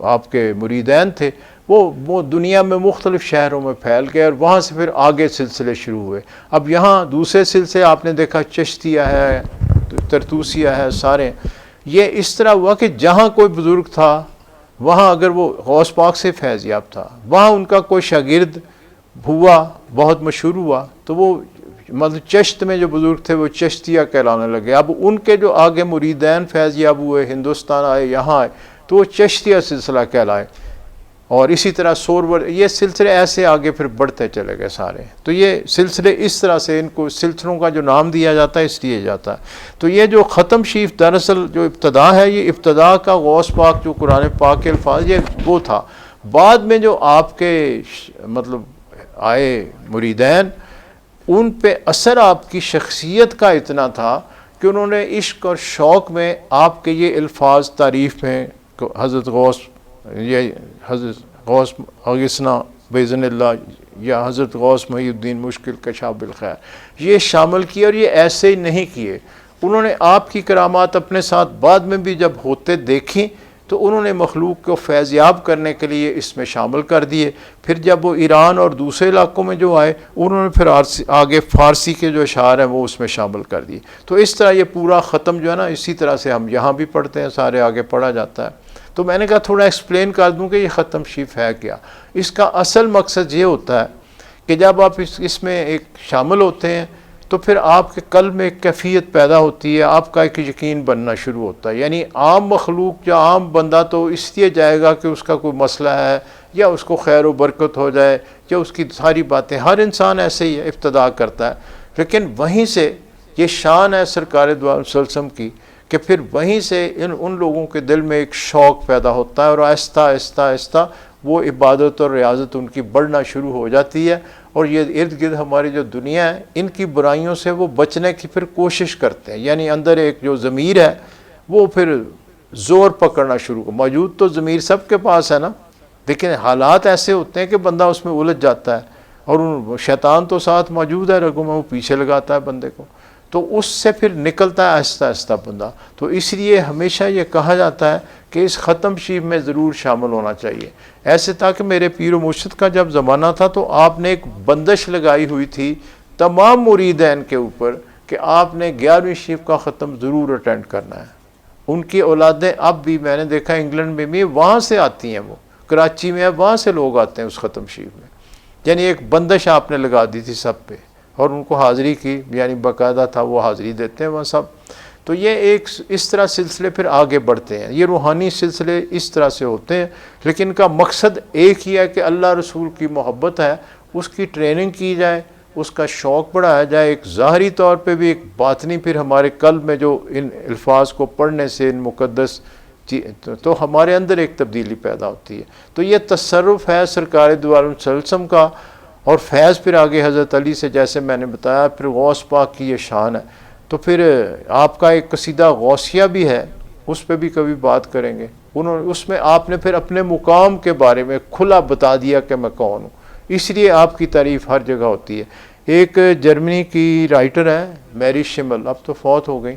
آپ کے مریدین تھے وہ دنیا میں مختلف شہروں میں پھیل گئے اور وہاں سے پھر آگے سلسلے شروع ہوئے. اب یہاں دوسرے سلسلے آپ نے دیکھا، چشتیہ ہے، ترتوسیہ ہے، سارے یہ اس طرح ہوا کہ جہاں کوئی بزرگ تھا وہاں اگر وہ غوث پاک سے فیض یاب تھا، وہاں ان کا کوئی شاگرد ہوا بہت مشہور ہوا تو وہ مطلب چشت میں جو بزرگ تھے وہ چشتیہ کہلانے لگے. اب ان کے جو آگے مریدین فیض یاب ہوئے، ہندوستان آئے، یہاں آئے تو وہ چشتیہ سلسلہ کہلائے. اور اسی طرح سورور، یہ سلسلے ایسے آگے پھر بڑھتے چلے گئے سارے. تو یہ سلسلے اس طرح سے ان کو سلسلوں کا جو نام دیا جاتا ہے اس لیے جاتا ہے. تو یہ جو ختم شریف دراصل جو ابتدا ہے، یہ ابتدا کا غوث پاک جو قرآن پاک کے الفاظ یہ وہ تھا. بعد میں جو آپ کے مطلب آئے مریدین، ان پہ اثر آپ کی شخصیت کا اتنا تھا کہ انہوں نے عشق اور شوق میں آپ کے یہ الفاظ تعریف میں حضرت غوث اغثنا باذن اللہ یا حضرت غوث محی الدین مشکل کشا بالخیر یہ شامل کیے. اور یہ ایسے ہی نہیں کیے، انہوں نے آپ کی کرامات اپنے ساتھ بعد میں بھی جب ہوتے دیکھیں تو انہوں نے مخلوق کو فیض یاب کرنے کے لیے اس میں شامل کر دیے. پھر جب وہ ایران اور دوسرے علاقوں میں جو آئے انہوں نے پھر آگے فارسی کے جو اشعار ہیں وہ اس میں شامل کر دیے. تو اس طرح یہ پورا ختم جو ہے نا، اسی طرح سے ہم یہاں بھی پڑھتے ہیں، سارے آگے پڑھا جاتا ہے. تو میں نے کہا تھوڑا ایکسپلین کر دوں کہ یہ ختم شریف ہے کیا. اس کا اصل مقصد یہ ہوتا ہے کہ جب آپ اس میں ایک شامل ہوتے ہیں تو پھر آپ کے قلب میں ایک کیفیت پیدا ہوتی ہے، آپ کا ایک یقین بننا شروع ہوتا ہے. یعنی عام مخلوق یا عام بندہ تو اس لیے جائے گا کہ اس کا کوئی مسئلہ ہے یا اس کو خیر و برکت ہو جائے یا اس کی ساری باتیں، ہر انسان ایسے ہی ابتدا کرتا ہے. لیکن وہیں سے یہ شان ہے سرکار دو عالم صلی اللہ علیہ وسلم کی کہ پھر وہیں سے ان لوگوں کے دل میں ایک شوق پیدا ہوتا ہے اور آہستہ آہستہ آہستہ وہ عبادت اور ریاضت ان کی بڑھنا شروع ہو جاتی ہے. اور یہ ارد گرد ہماری جو دنیا ہے ان کی برائیوں سے وہ بچنے کی پھر کوشش کرتے ہیں. یعنی اندر ایک جو ضمیر ہے وہ پھر زور پکڑنا شروع موجود تو ضمیر سب کے پاس ہے نا، لیکن حالات ایسے ہوتے ہیں کہ بندہ اس میں الجھ جاتا ہے اور شیطان تو ساتھ موجود ہے، رگوں میں وہ پیچھے لگاتا ہے بندے کو، تو اس سے پھر نکلتا ہے آہستہ آہستہ بندہ. تو اس لیے ہمیشہ یہ کہا جاتا ہے کہ اس ختم شریف میں ضرور شامل ہونا چاہیے. ایسے تھا کہ میرے پیر و مرشد کا جب زمانہ تھا تو آپ نے ایک بندش لگائی ہوئی تھی تمام مریدین کے اوپر کہ آپ نے 11ویں شریف کا ختم ضرور اٹینڈ کرنا ہے. ان کی اولادیں اب بھی میں نے دیکھا انگلینڈ میں بھی وہاں سے آتی ہیں، وہ کراچی میں ہے، وہاں سے لوگ آتے ہیں اس ختم شریف میں. یعنی ایک بندش آپ نے لگا دی تھی سب پہ اور ان کو حاضری کی، یعنی باقاعدہ تھا وہ حاضری دیتے ہیں وہاں سب. تو یہ ایک اس طرح سلسلے پھر آگے بڑھتے ہیں. یہ روحانی سلسلے اس طرح سے ہوتے ہیں، لیکن ان کا مقصد ایک ہی ہے کہ اللہ رسول کی محبت ہے، اس کی ٹریننگ کی جائے، اس کا شوق بڑھایا جائے. ایک ظاہری طور پہ بھی ایک باطنی پھر ہمارے قلب میں جو ان الفاظ کو پڑھنے سے ان مقدس تو ہمارے اندر ایک تبدیلی پیدا ہوتی ہے. تو یہ تصرف ہے سرکار دو عالم صلی اللہ علیہ وسلم کا. اور فیض پھر آگے حضرت علی سے جیسے میں نے بتایا، پھر غوث پاک کی یہ شان ہے. تو پھر آپ کا ایک قصیدہ غوثیہ بھی ہے، اس پہ بھی کبھی بات کریں گے. اس میں آپ نے پھر اپنے مقام کے بارے میں کھلا بتا دیا کہ میں کون ہوں، اس لیے آپ کی تعریف ہر جگہ ہوتی ہے. ایک جرمنی کی رائٹر ہے میری شمل، اب تو فوت ہو گئی،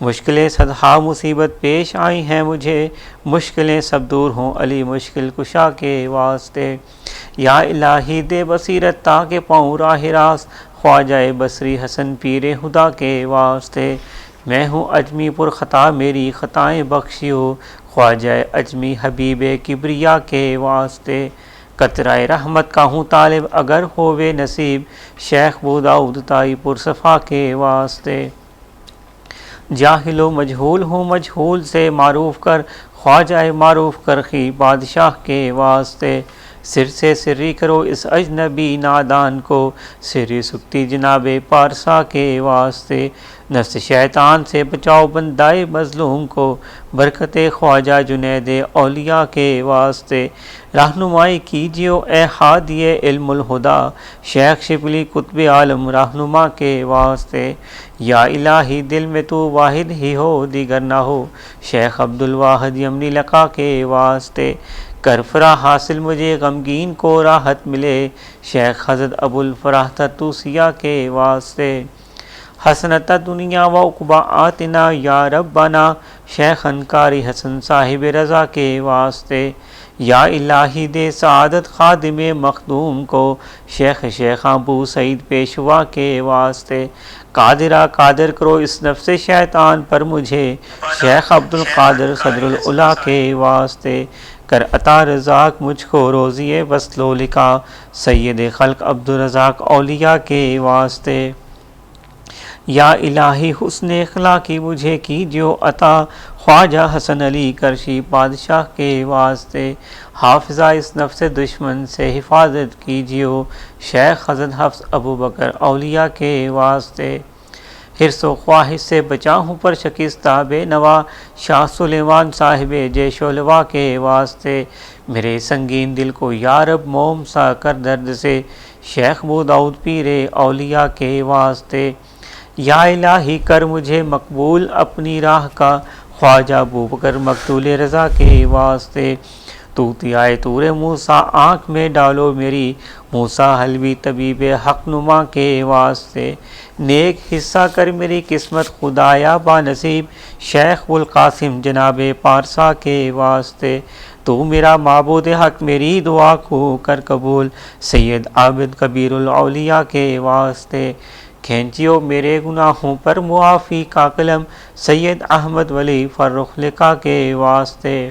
مشکلیں صدہا مصیبت پیش آئی ہیں مجھے، مشکلیں سب دور ہوں علی مشکل کشا کے واسطے۔ یا الہی دے بصیرت تاکہ پاؤں راہ راست، خواجہ بصری حسن پیر خدا کے واسطے۔ میں ہوں اجمی پر خطا میری خطائیں بخشیو، خواجہ اجمی حبیب کبریا کے واسطے۔ قطرۂ رحمت کا ہوں طالب اگر ہووے نصیب، شیخ بوداؤد تائی پر صفا کے واسطے۔ جاہل و مجہول ہوں مجہول سے معروف کر، خواجہ معروف کرخی بادشاہ کے واسطے۔ سر سے سری کرو اس اجنبی نادان کو، سری سکتی جناب پارسا کے واسطے۔ نفس شیطان سے بچاؤ بندائے مظلوم کو، برکت خواجہ جنید اولیاء کے واسطے۔ رہنمائی کیجیو اے ہادی علم الہدا، شیخ شبلی قطب عالم رہنما کے واسطے۔ یا الہی دل میں تو واحد ہی ہو دیگر نہ ہو، شیخ عبد الواحد یمنی لقا کے واسطے۔ کر فرا حاصل مجھے غمگین کو راحت ملے، شیخ حضرت ابو الفرح ترتوسیہ کے واسطے۔ حسنت دنیا و عقبہ آتنا یا ربنا، شیخ انکاری حسن صاحب رضا کے واسطے۔ یا الہی دے سعادت خادم مخدوم کو، شیخ ابو سعید پیشوا کے واسطے۔ قادرہ قادر کرو اس نفس شیطان پر مجھے، شیخ عبد القادر صدر العلا کے واسطے۔ کر عطا رزاق مجھ کو روزی وصل و لقا، سید خلق عبد الرزاق اولیاء کے واسطے۔ یا الہی حسن اخلاقی مجھے کیجیو عطا، خواجہ حسن علی کرشی بادشاہ کے واسطے۔ حافظہ اس نفس دشمن سے حفاظت کیجیو، شیخ حضرت حفظ ابو بکر اولیاء کے واسطے۔ حرص و خواہش سے بچا ہوں پر شکستہ بے نوا، شاہ سلیمان صاحب جیش و لوا کے واسطے۔ میرے سنگین دل کو یا رب موم سا کر درد سے، شیخ بوداؤد پیر اولیاء کے واسطے۔ یا الہی کر مجھے مقبول اپنی راہ کا، خواجہ ابو بکر مقتول رضا کے واسطے۔ توتیائے طور موسیٰ آنکھ میں ڈالو میری، موسیٰ حلوی طبیب حق نما کے واسطے۔ نیک حصہ کر میری قسمت خدایا با نصیب، شیخ القاسم جناب پارسا کے واسطے۔ تو میرا معبود حق میری دعا کو کر قبول، سید عابد کبیر الاولیاء کے واسطے۔ کھینچیو میرے گناہوں پر معافی کا قلم، سید احمد ولی فرخ لقا کے واسطے۔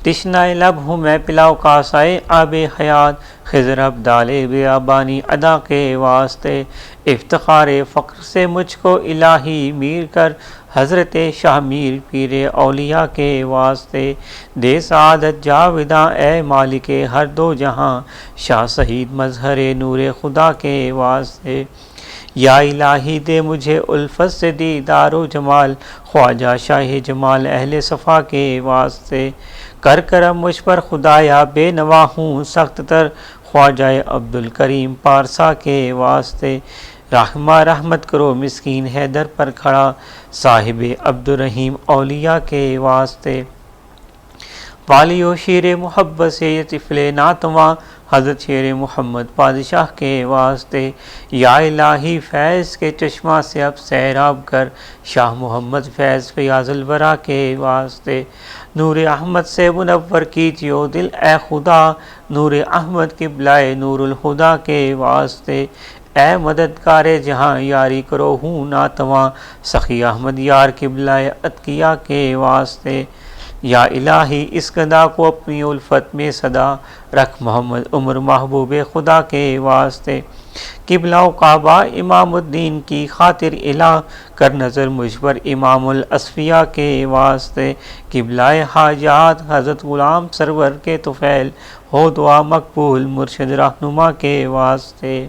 تشنہ لب ہوں میں پلاؤ کاسائے آب حیات، خضر ابدال بیابانی ادا کے واسطے۔ افتخار فقر سے مجھ کو الہی میر کر، حضرت شاہ میر پیر اولیاء کے واسطے۔ دے سعادت جاوداں اے مالک ہر دو جہاں، شاہ شہید مظہر نور خدا کے واسطے۔ یا الہی دے مجھے الفت سے دیدار و جمال، خواجہ شاہ جمال اہل صفا کے واسطے۔ کر کرم مجھ پر خدایا بے نوا ہوں سخت تر، خواجہ عبد الکریم پارسا کے واسطے۔ رحمہ رحمت کرو مسکین ہے در پر کھڑا، صاحب عبد الرحیم اولیاء کے واسطے۔ والی و شیر محبت سے یہ طفل ناتواں، حضرت شیر محمد بادشاہ کے واسطے۔ یا الہی فیض کے چشمہ سے اب سیراب کر، شاہ محمد فیض فیاض الورا کے واسطے۔ نور احمد سے منور کیجیو دل اے خدا، نور احمد قبلہ نور الہدا کے واسطے۔ اے مددگار جہاں یاری کرو ہوں ناتواں، سخی احمد یار قبلہ اتقیاء کے واسطے۔ یا الہی اس گدا کو اپنی الفت میں صدا رکھ، محمد عمر محبوب خدا کے واسطے۔ قبلہ و کعبہ امام الدین کی خاطر الہ، کر نظر مجھ پر امام الاصفیاء کے واسطے۔ قبلہ حاجات حضرت غلام سرور کے طفیل، ہو دعا مقبول مرشد رہنما کے واسطے۔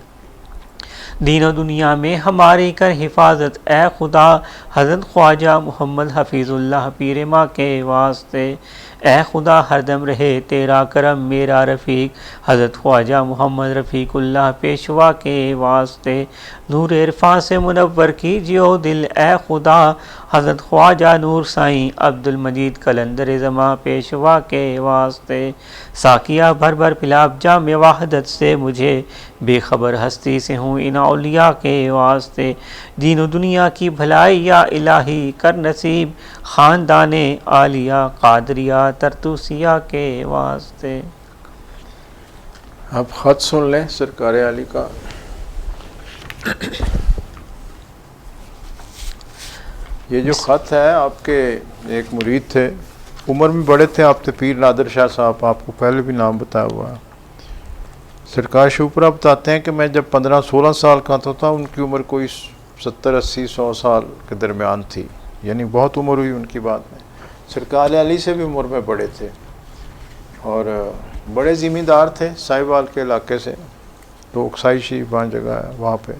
دین و دنیا میں ہماری کر حفاظت اے خدا، حضرت خواجہ محمد حفیظ اللہ پیر ماں کے واسطے۔ اے خدا ہر دم رہے تیرا کرم میرا رفیق، حضرت خواجہ محمد رفیق اللہ پیشوا کے واسطے۔ نور عرفاں سے منور کیجیو دل اے خدا، حضرت خواجہ نور سائیں عبد المجید قلندر زماں پیشوا کے واسطے۔ ساقیہ بھر بھر پلا جام وحدت سے مجھے، بے خبر ہستی سے ہوں ان اولیاء کے واسطے، دین و دنیا کی بھلائی یا الہی کر نصیب، خاندان عالیہ قادریہ ترتوسیہ کے واسطے۔ آپ خط سن لیں سرکار عالی کا۔ یہ جو خط ہے آپ کے ایک مرید تھے، عمر میں بڑے تھے آپ تھے، پیر نادر شاہ صاحب، آپ کو پہلے بھی نام بتایا ہوا ہے۔ سرکار شوپرا بتاتے ہیں کہ میں جب 15-16 سال کا تھا ان کی عمر کوئی 70-80-100 سال کے درمیان تھی، یعنی بہت عمر ہوئی ان کی بعد میں۔ سرکار علی سے بھی عمر میں بڑے تھے اور بڑے زمیندار تھے ساہیوال کے علاقے سے، تو اکسائی شریف وہاں جگہ ہے وہاں پہ،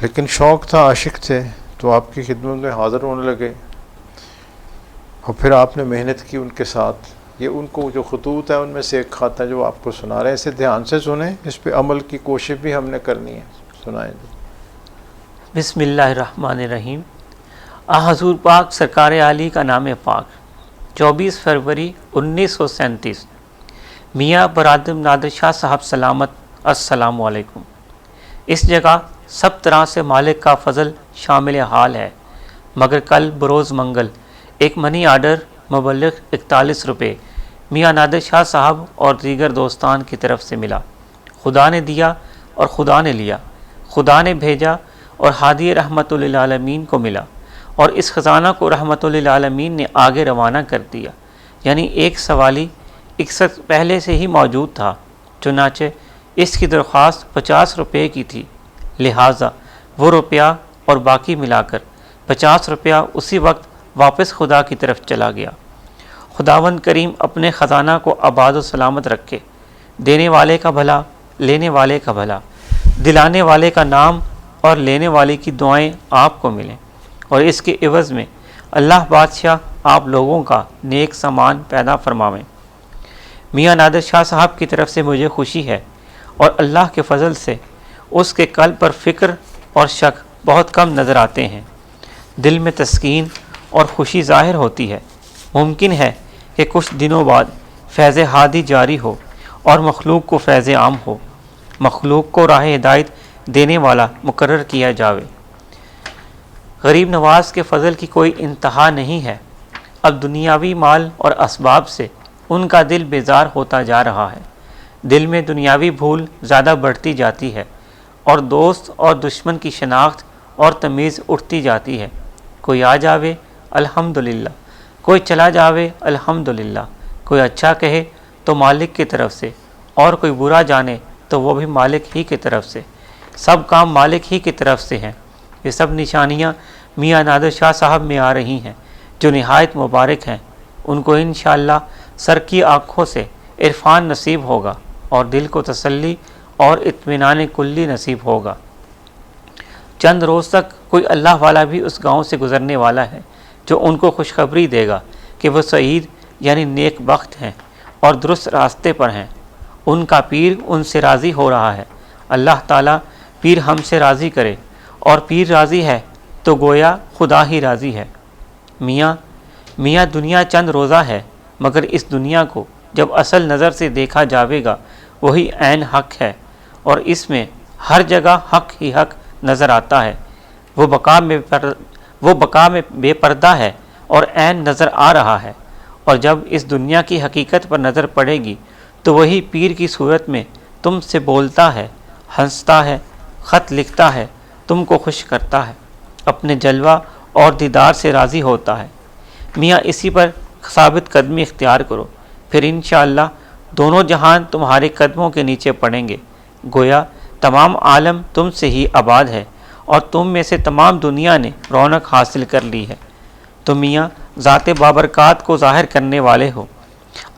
لیکن شوق تھا، عاشق تھے، تو آپ کی خدمت میں حاضر ہونے لگے اور پھر آپ نے محنت کی ان کے ساتھ۔ یہ ان کو جو خطوط ہے ان میں سے ایک خط ہے جو آپ کو سنا رہے ہیں، اسے دھیان سے سنیں، اس پہ عمل کی کوشش بھی ہم نے کرنی ہے۔ سنائیں جی۔ بسم اللہ الرحمن الرحیم۔ حضور پاک سرکار عالی کا نام پاک 24 فروری 1937۔ میاں برادم نادر شاہ صاحب سلامت، السلام علیکم۔ اس جگہ سب طرح سے مالک کا فضل شامل حال ہے، مگر کل بروز منگل ایک منی آرڈر مبلغ 41 روپے میاں نادر شاہ صاحب اور دیگر دوستان کی طرف سے ملا۔ خدا نے دیا اور خدا نے لیا، خدا نے بھیجا اور ہادی رحمت للعالمین کو ملا، اور اس خزانہ کو رحمت للعالمین نے آگے روانہ کر دیا۔ یعنی ایک سوالی 61 پہلے سے ہی موجود تھا، چنانچہ اس کی درخواست 50 روپے کی تھی، لہٰذا وہ روپیہ اور باقی ملا کر 50 روپیہ اسی وقت واپس خدا کی طرف چلا گیا۔ خداوند کریم اپنے خزانہ کو آباد و سلامت رکھے، دینے والے کا بھلا، لینے والے کا بھلا، دلانے والے کا نام اور لینے والے کی دعائیں آپ کو ملیں، اور اس کے عوض میں اللہ بادشاہ آپ لوگوں کا نیک سامان پیدا فرماویں۔ میاں نادر شاہ صاحب کی طرف سے مجھے خوشی ہے، اور اللہ کے فضل سے اس کے قلب پر فکر اور شک بہت کم نظر آتے ہیں، دل میں تسکین اور خوشی ظاہر ہوتی ہے۔ ممکن ہے کہ کچھ دنوں بعد فیض ہادی جاری ہو اور مخلوق کو فیض عام ہو، مخلوق کو راہ ہدایت دینے والا مقرر کیا جاوے۔ غریب نواز کے فضل کی کوئی انتہا نہیں ہے۔ اب دنیاوی مال اور اسباب سے ان کا دل بیزار ہوتا جا رہا ہے، دل میں دنیاوی بھول زیادہ بڑھتی جاتی ہے، اور دوست اور دشمن کی شناخت اور تمیز اٹھتی جاتی ہے۔ کوئی آ جاوے الحمدللہ، کوئی چلا جاوے الحمدللہ، کوئی اچھا کہے تو مالک کی طرف سے، اور کوئی برا جانے تو وہ بھی مالک ہی کی طرف سے، سب کام مالک ہی کی طرف سے ہیں۔ یہ سب نشانیاں میاں نادر شاہ صاحب میں آ رہی ہیں جو نہایت مبارک ہیں۔ ان کو انشاءاللہ سر کی آنکھوں سے عرفان نصیب ہوگا، اور دل کو تسلی اور اطمینان کلی نصیب ہوگا۔ چند روز تک کوئی اللہ والا بھی اس گاؤں سے گزرنے والا ہے جو ان کو خوشخبری دے گا کہ وہ سعید یعنی نیک بخت ہیں اور درست راستے پر ہیں۔ ان کا پیر ان سے راضی ہو رہا ہے، اللہ تعالیٰ پیر ہم سے راضی کرے، اور پیر راضی ہے تو گویا خدا ہی راضی ہے۔ میاں دنیا چند روزہ ہے، مگر اس دنیا کو جب اصل نظر سے دیکھا جاوے گا وہی عین حق ہے، اور اس میں ہر جگہ حق ہی حق نظر آتا ہے۔ وہ بقا میں بے پردہ ہے اور عین نظر آ رہا ہے، اور جب اس دنیا کی حقیقت پر نظر پڑے گی تو وہی پیر کی صورت میں تم سے بولتا ہے، ہنستا ہے، خط لکھتا ہے، تم کو خوش کرتا ہے، اپنے جلوہ اور دیدار سے راضی ہوتا ہے۔ میاں اسی پر ثابت قدمی اختیار کرو، پھر انشاءاللہ دونوں جہان تمہارے قدموں کے نیچے پڑیں گے، گویا تمام عالم تم سے ہی آباد ہے، اور تم میں سے تمام دنیا نے رونق حاصل کر لی ہے۔ تم میاں ذات بابرکات کو ظاہر کرنے والے ہو،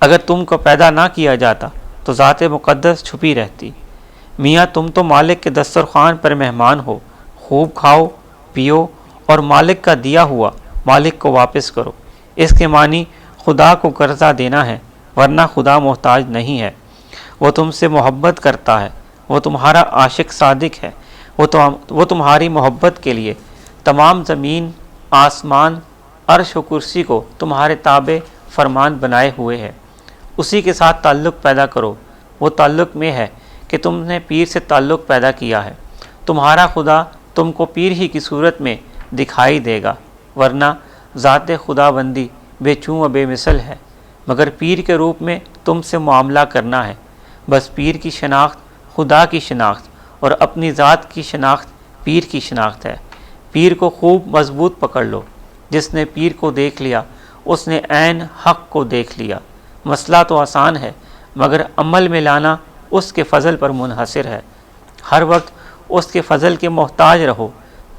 اگر تم کو پیدا نہ کیا جاتا تو ذات مقدس چھپی رہتی۔ میاں تم تو مالک کے دسترخوان پر مہمان ہو، خوب کھاؤ پیو اور مالک کا دیا ہوا مالک کو واپس کرو۔ اس کے معنی خدا کو قرضہ دینا ہے، ورنہ خدا محتاج نہیں ہے، وہ تم سے محبت کرتا ہے، وہ تمہارا عاشق صادق ہے، وہ تمہاری محبت کے لیے تمام زمین، آسمان، عرش و کرسی کو تمہارے تابع فرمان بنائے ہوئے ہے۔ اسی کے ساتھ تعلق پیدا کرو۔ وہ تعلق میں ہے کہ تم نے پیر سے تعلق پیدا کیا ہے، تمہارا خدا تم کو پیر ہی کی صورت میں دکھائی دے گا، ورنہ ذات خدا بندی بے چوں و بے مثل ہے، مگر پیر کے روپ میں تم سے معاملہ کرنا ہے۔ بس پیر کی شناخت خدا کی شناخت اور اپنی ذات کی شناخت پیر کی شناخت ہے۔ پیر کو خوب مضبوط پکڑ لو، جس نے پیر کو دیکھ لیا اس نے عین حق کو دیکھ لیا۔ مسئلہ تو آسان ہے مگر عمل میں لانا اس کے فضل پر منحصر ہے۔ ہر وقت اس کے فضل کے محتاج رہو۔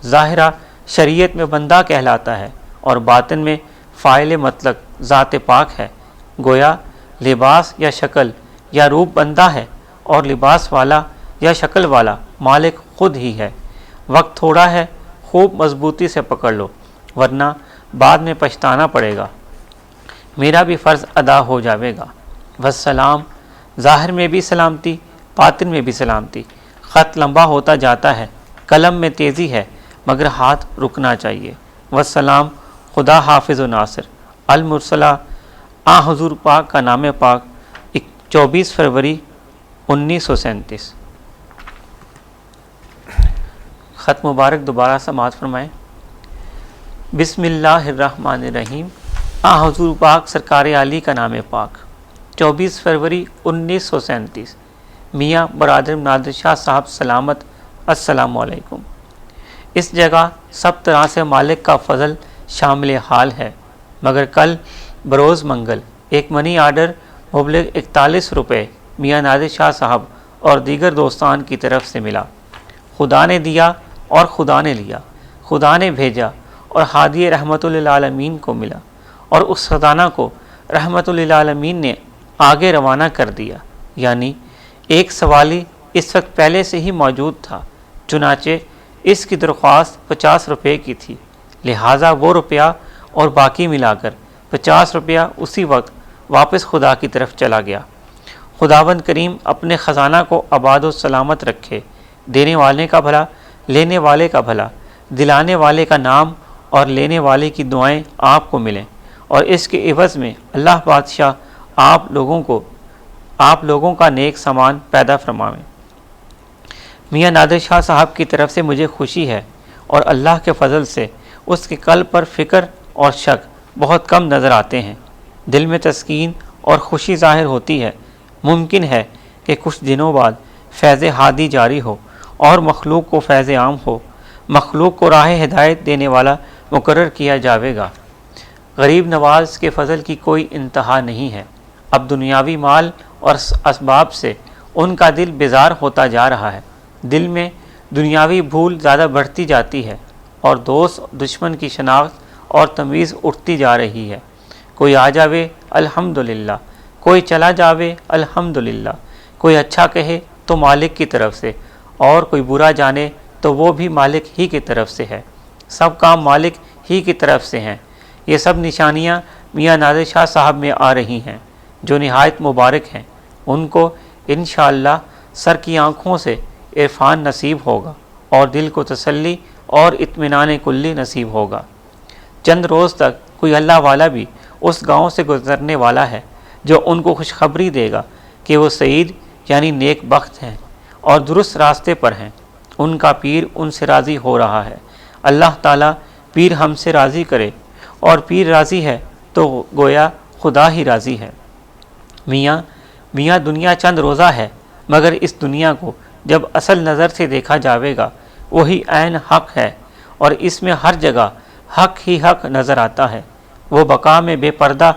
ظاہرہ شریعت میں بندہ کہلاتا ہے اور باطن میں فاعل مطلق ذات پاک ہے۔ گویا لباس یا شکل یا روپ بندہ ہے اور لباس والا یا شکل والا مالک خود ہی ہے۔ وقت تھوڑا ہے، خوب مضبوطی سے پکڑ لو ورنہ بعد میں پچھتانا پڑے گا۔ میرا بھی فرض ادا ہو جاوے گا۔ والسلام، ظاہر میں بھی سلامتی، باطن میں بھی سلامتی۔ خط لمبا ہوتا جاتا ہے، قلم میں تیزی ہے مگر ہاتھ رکنا چاہیے۔ والسلام، خدا حافظ و ناصر۔ المرسلہ، آ حضور پاک کا نام پاک، 24 فروری 1937۔ خط مبارک دوبارہ سماعت فرمائیں۔ بسم اللہ الرحمن الرحیم۔ آ حضور پاک سرکار عالی کا نام پاک، 24 فروری 1937۔ میاں برادر نادر شاہ صاحب سلامت، السلام علیکم۔ اس جگہ سب طرح سے مالک کا فضل شامل حال ہے، مگر کل بروز منگل ایک منی آرڈر مبلغ 41 روپے میاں نادر شاہ صاحب اور دیگر دوستان کی طرف سے ملا۔ خدا نے دیا اور خدا نے لیا، خدا نے بھیجا اور ہادی رحمت للعالمین کو ملا، اور اس خزانہ کو رحمت للعالمین نے آگے روانہ کر دیا۔ یعنی ایک سوالی اس وقت پہلے سے ہی موجود تھا، چنانچہ اس کی درخواست 50 روپے کی تھی، لہٰذا وہ روپیہ اور باقی ملا کر 50 روپیہ اسی وقت واپس خدا کی طرف چلا گیا۔ خداوند کریم اپنے خزانہ کو آباد و سلامت رکھے، دینے والے کا بھلا، لینے والے کا بھلا، دلانے والے کا نام اور لینے والے کی دعائیں آپ کو ملیں، اور اس کے عوض میں اللہ بادشاہ آپ لوگوں کا نیک سامان پیدا فرمائیں۔ میاں نادر شاہ صاحب کی طرف سے مجھے خوشی ہے اور اللہ کے فضل سے اس کے قلب پر فکر اور شک بہت کم نظر آتے ہیں۔ دل میں تسکین اور خوشی ظاہر ہوتی ہے۔ ممکن ہے کہ کچھ دنوں بعد فیض ہادی جاری ہو اور مخلوق کو فیض عام ہو، مخلوق کو راہ ہدایت دینے والا مقرر کیا جاوے گا۔ غریب نواز کے فضل کی کوئی انتہا نہیں ہے۔ اب دنیاوی مال اور اسباب سے ان کا دل بیزار ہوتا جا رہا ہے۔ دل میں دنیاوی بھول زیادہ بڑھتی جاتی ہے اور دوست دشمن کی شناخت اور تمیز اٹھتی جا رہی ہے۔ کوئی آ جاوے الحمدللہ، کوئی چلا جاوے الحمدللہ، کوئی اچھا کہے تو مالک کی طرف سے اور کوئی برا جانے تو وہ بھی مالک ہی کی طرف سے ہے۔ سب کام مالک ہی کی طرف سے ہیں۔ یہ سب نشانیاں میاں نادر شاہ صاحب میں آ رہی ہیں جو نہایت مبارک ہیں۔ ان کو انشاءاللہ سر کی آنکھوں سے عرفان نصیب ہوگا اور دل کو تسلی اور اطمینان کلی نصیب ہوگا۔ چند روز تک کوئی اللہ والا بھی اس گاؤں سے گزرنے والا ہے جو ان کو خوشخبری دے گا کہ وہ سعید یعنی نیک بخت ہیں اور درست راستے پر ہیں۔ ان کا پیر ان سے راضی ہو رہا ہے۔ اللہ تعالیٰ پیر ہم سے راضی کرے، اور پیر راضی ہے تو گویا خدا ہی راضی ہے۔ میاں دنیا چند روزہ ہے، مگر اس دنیا کو جب اصل نظر سے دیکھا جاوے گا وہی عین حق ہے، اور اس میں ہر جگہ حق ہی حق نظر آتا ہے۔ وہ بقا میں بے پردہ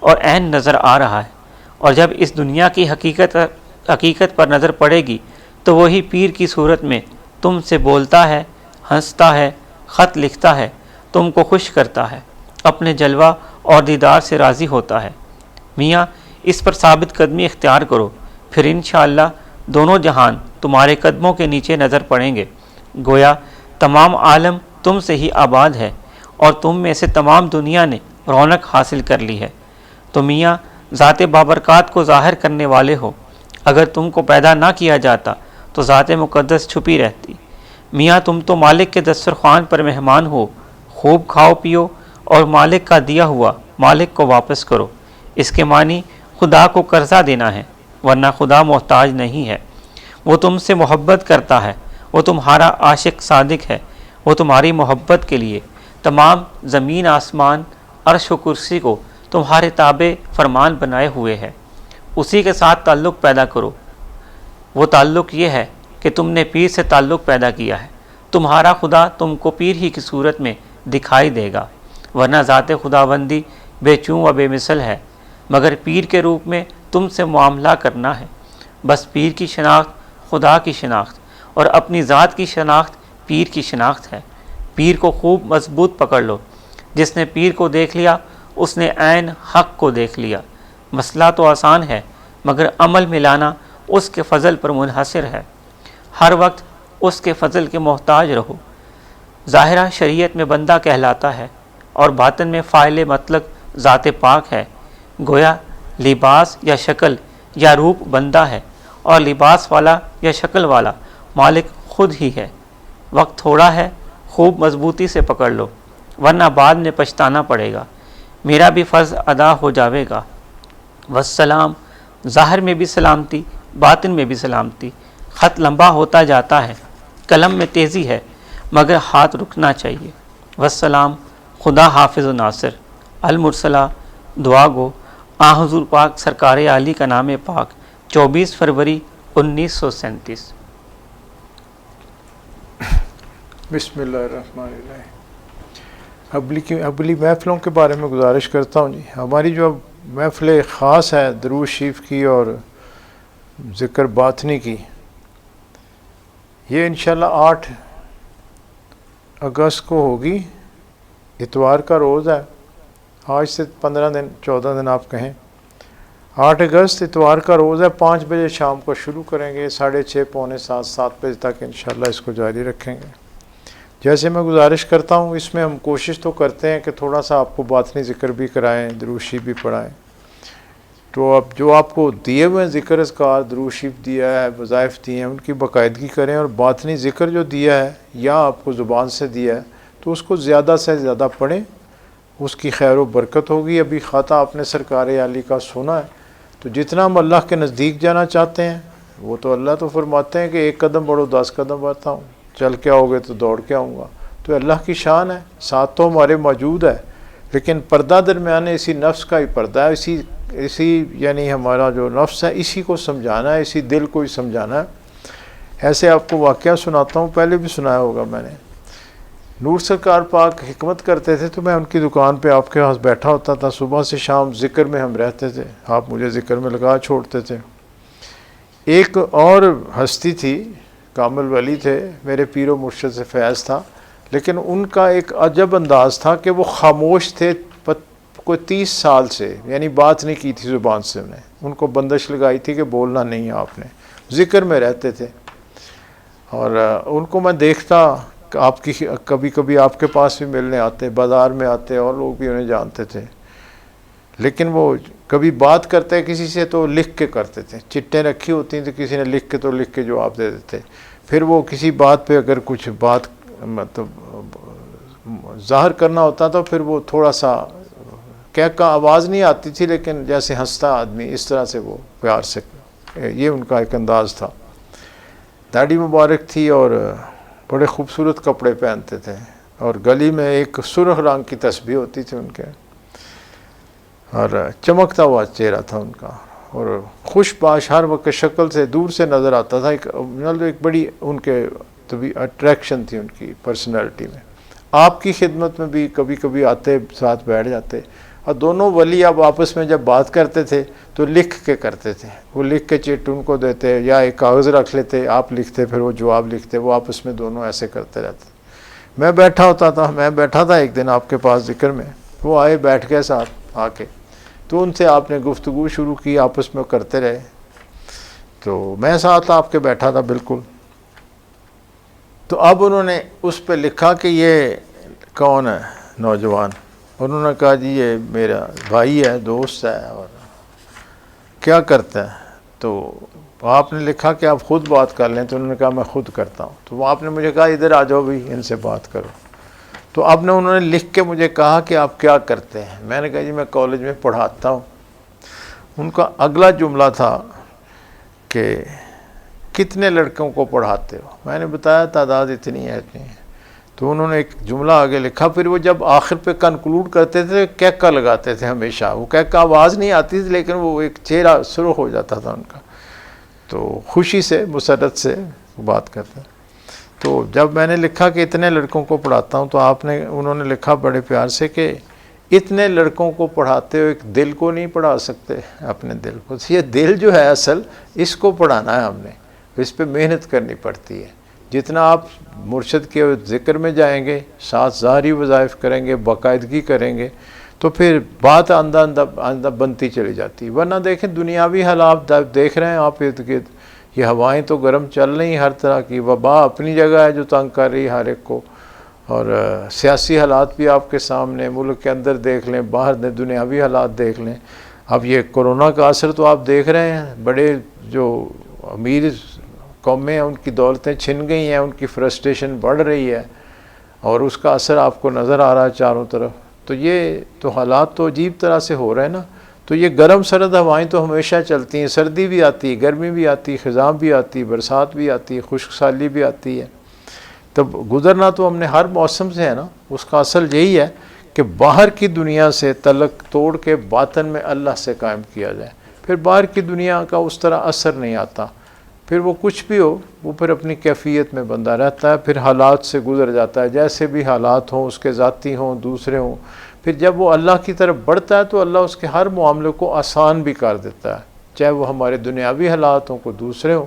اور عین نظر آ رہا ہے، اور جب اس دنیا کی حقیقت پر نظر پڑے گی تو وہی پیر کی صورت میں تم سے بولتا ہے، ہنستا ہے، خط لکھتا ہے، تم کو خوش کرتا ہے، اپنے جلوہ اور دیدار سے راضی ہوتا ہے۔ میاں اس پر ثابت قدمی اختیار کرو، پھر انشاءاللہ دونوں جہان تمہارے قدموں کے نیچے نظر پڑیں گے۔ گویا تمام عالم تم سے ہی آباد ہے اور تم میں سے تمام دنیا نے رونق حاصل کر لی ہے۔ تو میاں ذات بابرکات کو ظاہر کرنے والے ہو، اگر تم کو پیدا نہ کیا جاتا تو ذات مقدس چھپی رہتی۔ میاں تم تو مالک کے دسترخوان پر مہمان ہو، خوب کھاؤ پیو اور مالک کا دیا ہوا مالک کو واپس کرو۔ اس کے معنی خدا کو قرضہ دینا ہے، ورنہ خدا محتاج نہیں ہے۔ وہ تم سے محبت کرتا ہے، وہ تمہارا عاشق صادق ہے، وہ تمہاری محبت کے لیے تمام زمین آسمان عرش و کرسی کو تمہارے تابع فرمان بنائے ہوئے ہے۔ اسی کے ساتھ تعلق پیدا کرو۔ وہ تعلق یہ ہے کہ تم نے پیر سے تعلق پیدا کیا ہے، تمہارا خدا تم کو پیر ہی کی صورت میں دکھائی دے گا، ورنہ ذات خداوندی بے چوں و بے مثل ہے، مگر پیر کے روپ میں تم سے معاملہ کرنا ہے۔ بس پیر کی شناخت خدا کی شناخت اور اپنی ذات کی شناخت پیر کی شناخت ہے۔ پیر کو خوب مضبوط پکڑ لو، جس نے پیر کو دیکھ لیا اس نے عین حق کو دیکھ لیا۔ مسئلہ تو آسان ہے، مگر عمل میں لانا اس کے فضل پر منحصر ہے۔ ہر وقت اس کے فضل کے محتاج رہو۔ ظاہرہ شریعت میں بندہ کہلاتا ہے اور باطن میں فاعل مطلق ذات پاک ہے۔ گویا لباس یا شکل یا روپ بندہ ہے اور لباس والا یا شکل والا مالک خود ہی ہے۔ وقت تھوڑا ہے، خوب مضبوطی سے پکڑ لو، ورنہ بعد میں پچھتانا پڑے گا۔ میرا بھی فرض ادا ہو جاوے گا۔ والسلام، ظاہر میں بھی سلامتی، باطن میں بھی سلامتی۔ خط لمبا ہوتا جاتا ہے، قلم میں تیزی ہے، مگر ہاتھ رکنا چاہیے۔ والسلام، خدا حافظ و ناصر۔ المرسلہ، دعا گو، حضور پاک سرکار عالی کا نام پاک، 24 فروری 1937۔ بسم اللہ الرحمن الرحیم۔ ابلی محفلوں کے بارے میں گزارش کرتا ہوں جی۔ ہماری جو محفل خاص ہے درود شریف کی اور ذکر باطنی کی، یہ انشاءاللہ 8 اگست کو ہوگی، اتوار کا روز ہے۔ آج سے 15 دن 14 دن آپ کہیں، 8 اگست اتوار کا روز ہے۔ 5 بجے شام کو شروع کریں گے، 6:30 پونے 7 7 بجے تک انشاءاللہ اس کو جاری رکھیں گے۔ جیسے میں گزارش کرتا ہوں، اس میں ہم کوشش تو کرتے ہیں کہ تھوڑا سا آپ کو باطنی ذکر بھی کرائیں، درود شریف بھی پڑھائیں۔ تو اب جو آپ کو دیے ہوئے ہیں ذکر اذکار، درود شریف دیا ہے، وظائف دیے ہیں، ان کی باقاعدگی کریں، اور باطنی ذکر جو دیا ہے یا آپ کو زبان سے دیا ہے تو اس کو زیادہ سے زیادہ پڑھیں، اس کی خیر و برکت ہوگی۔ ابھی خطا آپ نے سرکار عالی کا سنا ہے، تو جتنا ہم اللہ کے نزدیک جانا چاہتے ہیں، وہ تو اللہ تو فرماتے ہیں کہ 1 قدم بڑھو 10 قدم بڑھتا ہوں، چل کے آؤ گے تو دوڑ کے آؤں گا۔ تو اللہ کی شان ہے، ساتھ تو ہمارے موجود ہے، لیکن پردہ درمیان اسی نفس کا ہی پردہ ہے، اسی یعنی ہمارا جو نفس ہے اسی کو سمجھانا ہے، اسی دل کو ہی سمجھانا ہے۔ ایسے آپ کو واقعہ سناتا ہوں، پہلے بھی سنایا ہوگا میں نے۔ نور سرکار پاک حکمت کرتے تھے، تو میں ان کی دکان پہ آپ کے پاس بیٹھا ہوتا تھا، صبح سے شام ذکر میں ہم رہتے تھے، آپ مجھے ذکر میں لگا چھوڑتے تھے۔ ایک اور ہستی تھی، کامل ولی تھے، میرے پیر و مرشد سے فیض تھا، لیکن ان کا ایک عجب انداز تھا کہ وہ خاموش تھے کوئی 30 سال سے، یعنی بات نہیں کی تھی زبان سے، انہیں ان کو بندش لگائی تھی کہ بولنا نہیں ہے آپ نے، ذکر میں رہتے تھے۔ اور ان کو میں دیکھتا کہ آپ کی کبھی کبھی آپ کے پاس بھی ملنے آتے، بازار میں آتے، اور لوگ بھی انہیں جانتے تھے، لیکن وہ کبھی بات کرتے کسی سے تو لکھ کے کرتے تھے، چٹیں رکھی ہوتی تھیں، کسی نے لکھ کے جواب دے دیتے۔ پھر وہ کسی بات پہ اگر کچھ بات مطلب ظاہر کرنا ہوتا تو پھر وہ تھوڑا سا کا آواز نہیں آتی تھی، لیکن جیسے ہنستا آدمی، اس طرح سے وہ پیار سے، یہ ان کا ایک انداز تھا۔ داڑھی مبارک تھی اور بڑے خوبصورت کپڑے پہنتے تھے، اور گلی میں ایک سرخ رنگ کی تسبیح ہوتی تھی ان کے، اور چمکتا ہوا چہرہ تھا ان کا، اور خوش باش ہر وقت شکل سے دور سے نظر آتا تھا۔ ایک بڑی ان کے طبی اٹریکشن تھی ان کی پرسنالٹی میں۔ آپ کی خدمت میں بھی کبھی کبھی آتے، ساتھ بیٹھ جاتے، اور دونوں ولی اب آپس میں جب بات کرتے تھے تو لکھ کے کرتے تھے، وہ لکھ کے چٹ ان کو دیتے، یا ایک کاغذ رکھ لیتے، آپ لکھتے، پھر وہ جواب لکھتے، وہ آپس میں دونوں ایسے کرتے رہتے۔ میں بیٹھا تھا ایک دن آپ کے پاس ذکر میں، وہ آئے، بیٹھ گئے ساتھ آ کے، تو ان سے آپ نے گفتگو شروع کی، آپس میں کرتے رہے، تو میں ساتھ آپ کے بیٹھا تھا بالکل۔ تو اب انہوں نے اس پہ لکھا کہ یہ کون ہے نوجوان، انہوں نے کہا جی یہ میرا بھائی ہے، دوست ہے، اور کیا کرتا ہے؟ تو آپ نے لکھا کہ آپ خود بات کر لیں، تو انہوں نے کہا میں خود کرتا ہوں۔ تو آپ نے مجھے کہا ادھر آ جاؤ بھی، ان سے بات کرو۔ تو اب نے انہوں نے لکھ کے مجھے کہا کہ آپ کیا کرتے ہیں؟ میں نے کہا جی میں کالج میں پڑھاتا ہوں۔ ان کا اگلا جملہ تھا کہ کتنے لڑکوں کو پڑھاتے ہو؟ میں نے بتایا تعداد اتنی ہے اتنی ہے. تو انہوں نے ایک جملہ آگے لکھا. پھر وہ جب آخر پہ کنکلوڈ کرتے تھے کیکا لگاتے تھے ہمیشہ. وہ کیکا آواز نہیں آتی تھی لیکن وہ ایک چہرہ سرخ ہو جاتا تھا ان کا. تو خوشی سے مسرت سے بات کرتے ہیں. تو جب میں نے لکھا کہ اتنے لڑکوں کو پڑھاتا ہوں تو انہوں نے لکھا بڑے پیار سے کہ اتنے لڑکوں کو پڑھاتے ہو ایک دل کو نہیں پڑھا سکتے؟ اپنے دل کو. یہ دل جو ہے اصل اس کو پڑھانا ہے ہم نے. اس پہ محنت کرنی پڑتی ہے. جتنا آپ مرشد کے ذکر میں جائیں گے، ساتھ ظاہری وظائف کریں گے، باقاعدگی کریں گے، تو پھر بات آندہ بنتی چلی جاتی. ورنہ دیکھیں دنیاوی حالات دیکھ رہے ہیں آپ ارد گرد. یہ ہوائیں تو گرم چل رہی ہیں، ہر طرح کی وبا اپنی جگہ ہے جو تنگ کر رہی ہے ہر ایک کو. اور سیاسی حالات بھی آپ کے سامنے، ملک کے اندر دیکھ لیں، باہر دنیاوی حالات دیکھ لیں. اب یہ کرونا کا اثر تو آپ دیکھ رہے ہیں. بڑے جو امیر قومیں ہیں ان کی دولتیں چھن گئی ہیں، ان کی فرسٹریشن بڑھ رہی ہے اور اس کا اثر آپ کو نظر آ رہا ہے چاروں طرف. تو یہ تو حالات تو عجیب طرح سے ہو رہے ہیں نا. تو یہ گرم سرد ہوائیں تو ہمیشہ چلتی ہیں. سردی بھی آتی ہے، گرمی بھی آتی ہے، خزاں بھی آتی ہے، برسات بھی آتی ہے، خشک سالی بھی آتی ہے. تب گزرنا تو ہم نے ہر موسم سے ہے نا. اس کا اصل یہی ہے کہ باہر کی دنیا سے تعلق توڑ کے باطن میں اللہ سے قائم کیا جائے. پھر باہر کی دنیا کا اس طرح اثر نہیں آتا. پھر وہ کچھ بھی ہو وہ پھر اپنی کیفیت میں بندہ رہتا ہے. پھر حالات سے گزر جاتا ہے، جیسے بھی حالات ہوں، اس کے ذاتی ہوں دوسرے ہوں. پھر جب وہ اللہ کی طرف بڑھتا ہے تو اللہ اس کے ہر معاملے کو آسان بھی کر دیتا ہے، چاہے وہ ہمارے دنیاوی حالات ہوں کو دوسرے ہوں.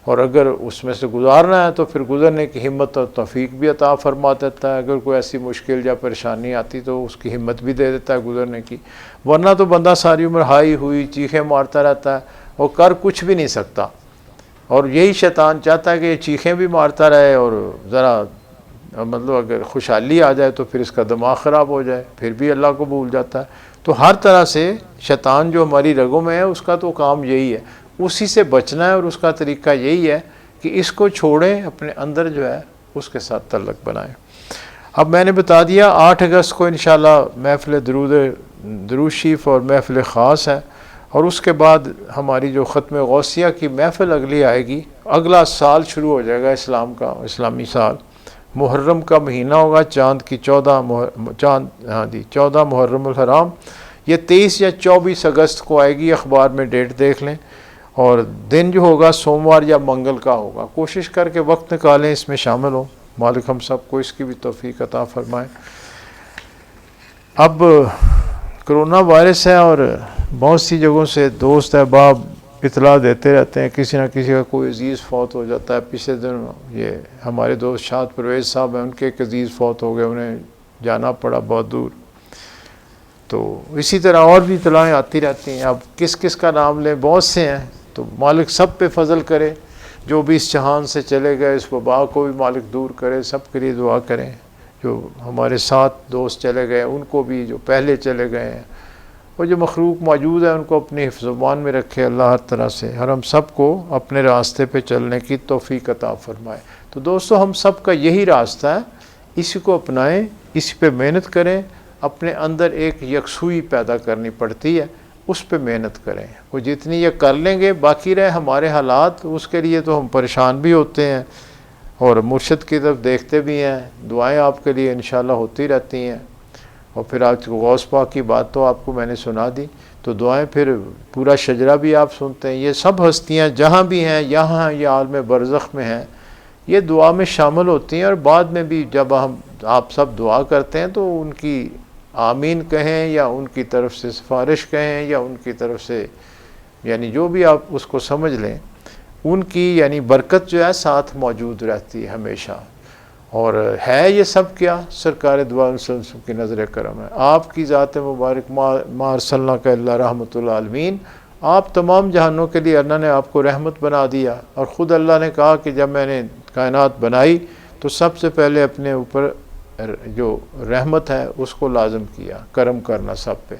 اور اگر اس میں سے گزارنا ہے تو پھر گزرنے کی ہمت اور توفیق بھی عطا فرما دیتا ہے. اگر کوئی ایسی مشکل یا پریشانی آتی تو اس کی ہمت بھی دے دیتا ہے گزرنے کی. ورنہ تو بندہ ساری عمر ہائی ہوئی چیخیں مارتا رہتا ہے اور کر کچھ بھی نہیں سکتا. اور یہی شیطان چاہتا ہے کہ یہ چیخیں بھی مارتا رہے اور ذرا مطلب اگر خوشحالی آ جائے تو پھر اس کا دماغ خراب ہو جائے، پھر بھی اللہ کو بھول جاتا ہے. تو ہر طرح سے شیطان جو ہماری رگوں میں ہے اس کا تو کام یہی ہے، اسی سے بچنا ہے. اور اس کا طریقہ یہی ہے کہ اس کو چھوڑیں، اپنے اندر جو ہے اس کے ساتھ تعلق بنائیں. اب میں نے بتا دیا 8 اگست کو انشاءاللہ محفل درود شریف اور محفل خاص ہے. اور اس کے بعد ہماری جو ختم غوثیہ کی محفل اگلی آئے گی. اگلا سال شروع ہو جائے گا اسلام کا، اسلامی سال. محرم کا مہینہ ہوگا، چاند کی 14 محرم الحرام. یہ 23 یا 24 اگست کو آئے گی. اخبار میں ڈیٹ دیکھ لیں. اور دن جو ہوگا سوموار یا منگل کا ہوگا. کوشش کر کے وقت نکالیں، اس میں شامل ہوں. مالک ہم سب کو اس کی بھی توفیق عطا فرمائے. اب کرونا وائرس ہے اور بہت سی جگہوں سے دوست احباب اطلاع دیتے رہتے ہیں کسی نہ کسی کا کوئی عزیز فوت ہو جاتا ہے. پچھلے دن یہ ہمارے دوست شاد پرویز صاحب ہیں، ان کے ایک عزیز فوت ہو گئے، انہیں جانا پڑا بہت دور. تو اسی طرح اور بھی اطلاعیں آتی رہتی ہیں. اب کس کس کا نام لیں، بہت سے ہیں. تو مالک سب پہ فضل کرے. جو بھی اس جہان سے چلے گئے اس وبا کو بھی مالک دور کرے. سب کے لیے دعا کریں. جو ہمارے ساتھ دوست چلے گئے ان کو بھی، جو پہلے چلے گئے ہیں، اور جو مخلوق موجود ہے ان کو اپنے حفظ و امان میں رکھے اللہ ہر طرح سے. اور ہم سب کو اپنے راستے پہ چلنے کی توفیق عطا فرمائے. تو دوستو ہم سب کا یہی راستہ ہے، اسی کو اپنائیں، اسی پہ محنت کریں. اپنے اندر ایک یکسوئی پیدا کرنی پڑتی ہے، اس پہ محنت کریں. وہ جتنی یہ کر لیں گے، باقی رہے ہمارے حالات، اس کے لیے تو ہم پریشان بھی ہوتے ہیں اور مرشد کی طرف دیکھتے بھی ہیں. دعائیں آپ کے لیے انشاءاللہ ہوتی رہتی ہیں. اور پھر آج غوث پاک کی بات تو آپ کو میں نے سنا دی. تو دعائیں پھر پورا شجرہ بھی آپ سنتے ہیں. یہ سب ہستیاں جہاں بھی ہیں، یہاں یا عالم برزخ میں ہیں، یہ دعا میں شامل ہوتی ہیں. اور بعد میں بھی جب آپ سب دعا کرتے ہیں تو ان کی آمین کہیں یا ان کی طرف سے سفارش کہیں یا ان کی طرف سے، یعنی جو بھی آپ اس کو سمجھ لیں، ان کی یعنی برکت جو ہے ساتھ موجود رہتی ہے ہمیشہ. اور ہے یہ سب کیا؟ سرکار دو عالم صلی اللہ علیہ وسلم کی نظر کرم ہے. آپ کی ذات مبارک ما ارسلناک الا رحمۃ للعالمین. آپ تمام جہانوں کے لیے اللہ نے آپ کو رحمت بنا دیا. اور خود اللہ نے کہا کہ جب میں نے کائنات بنائی تو سب سے پہلے اپنے اوپر جو رحمت ہے اس کو لازم کیا، کرم کرنا سب پہ.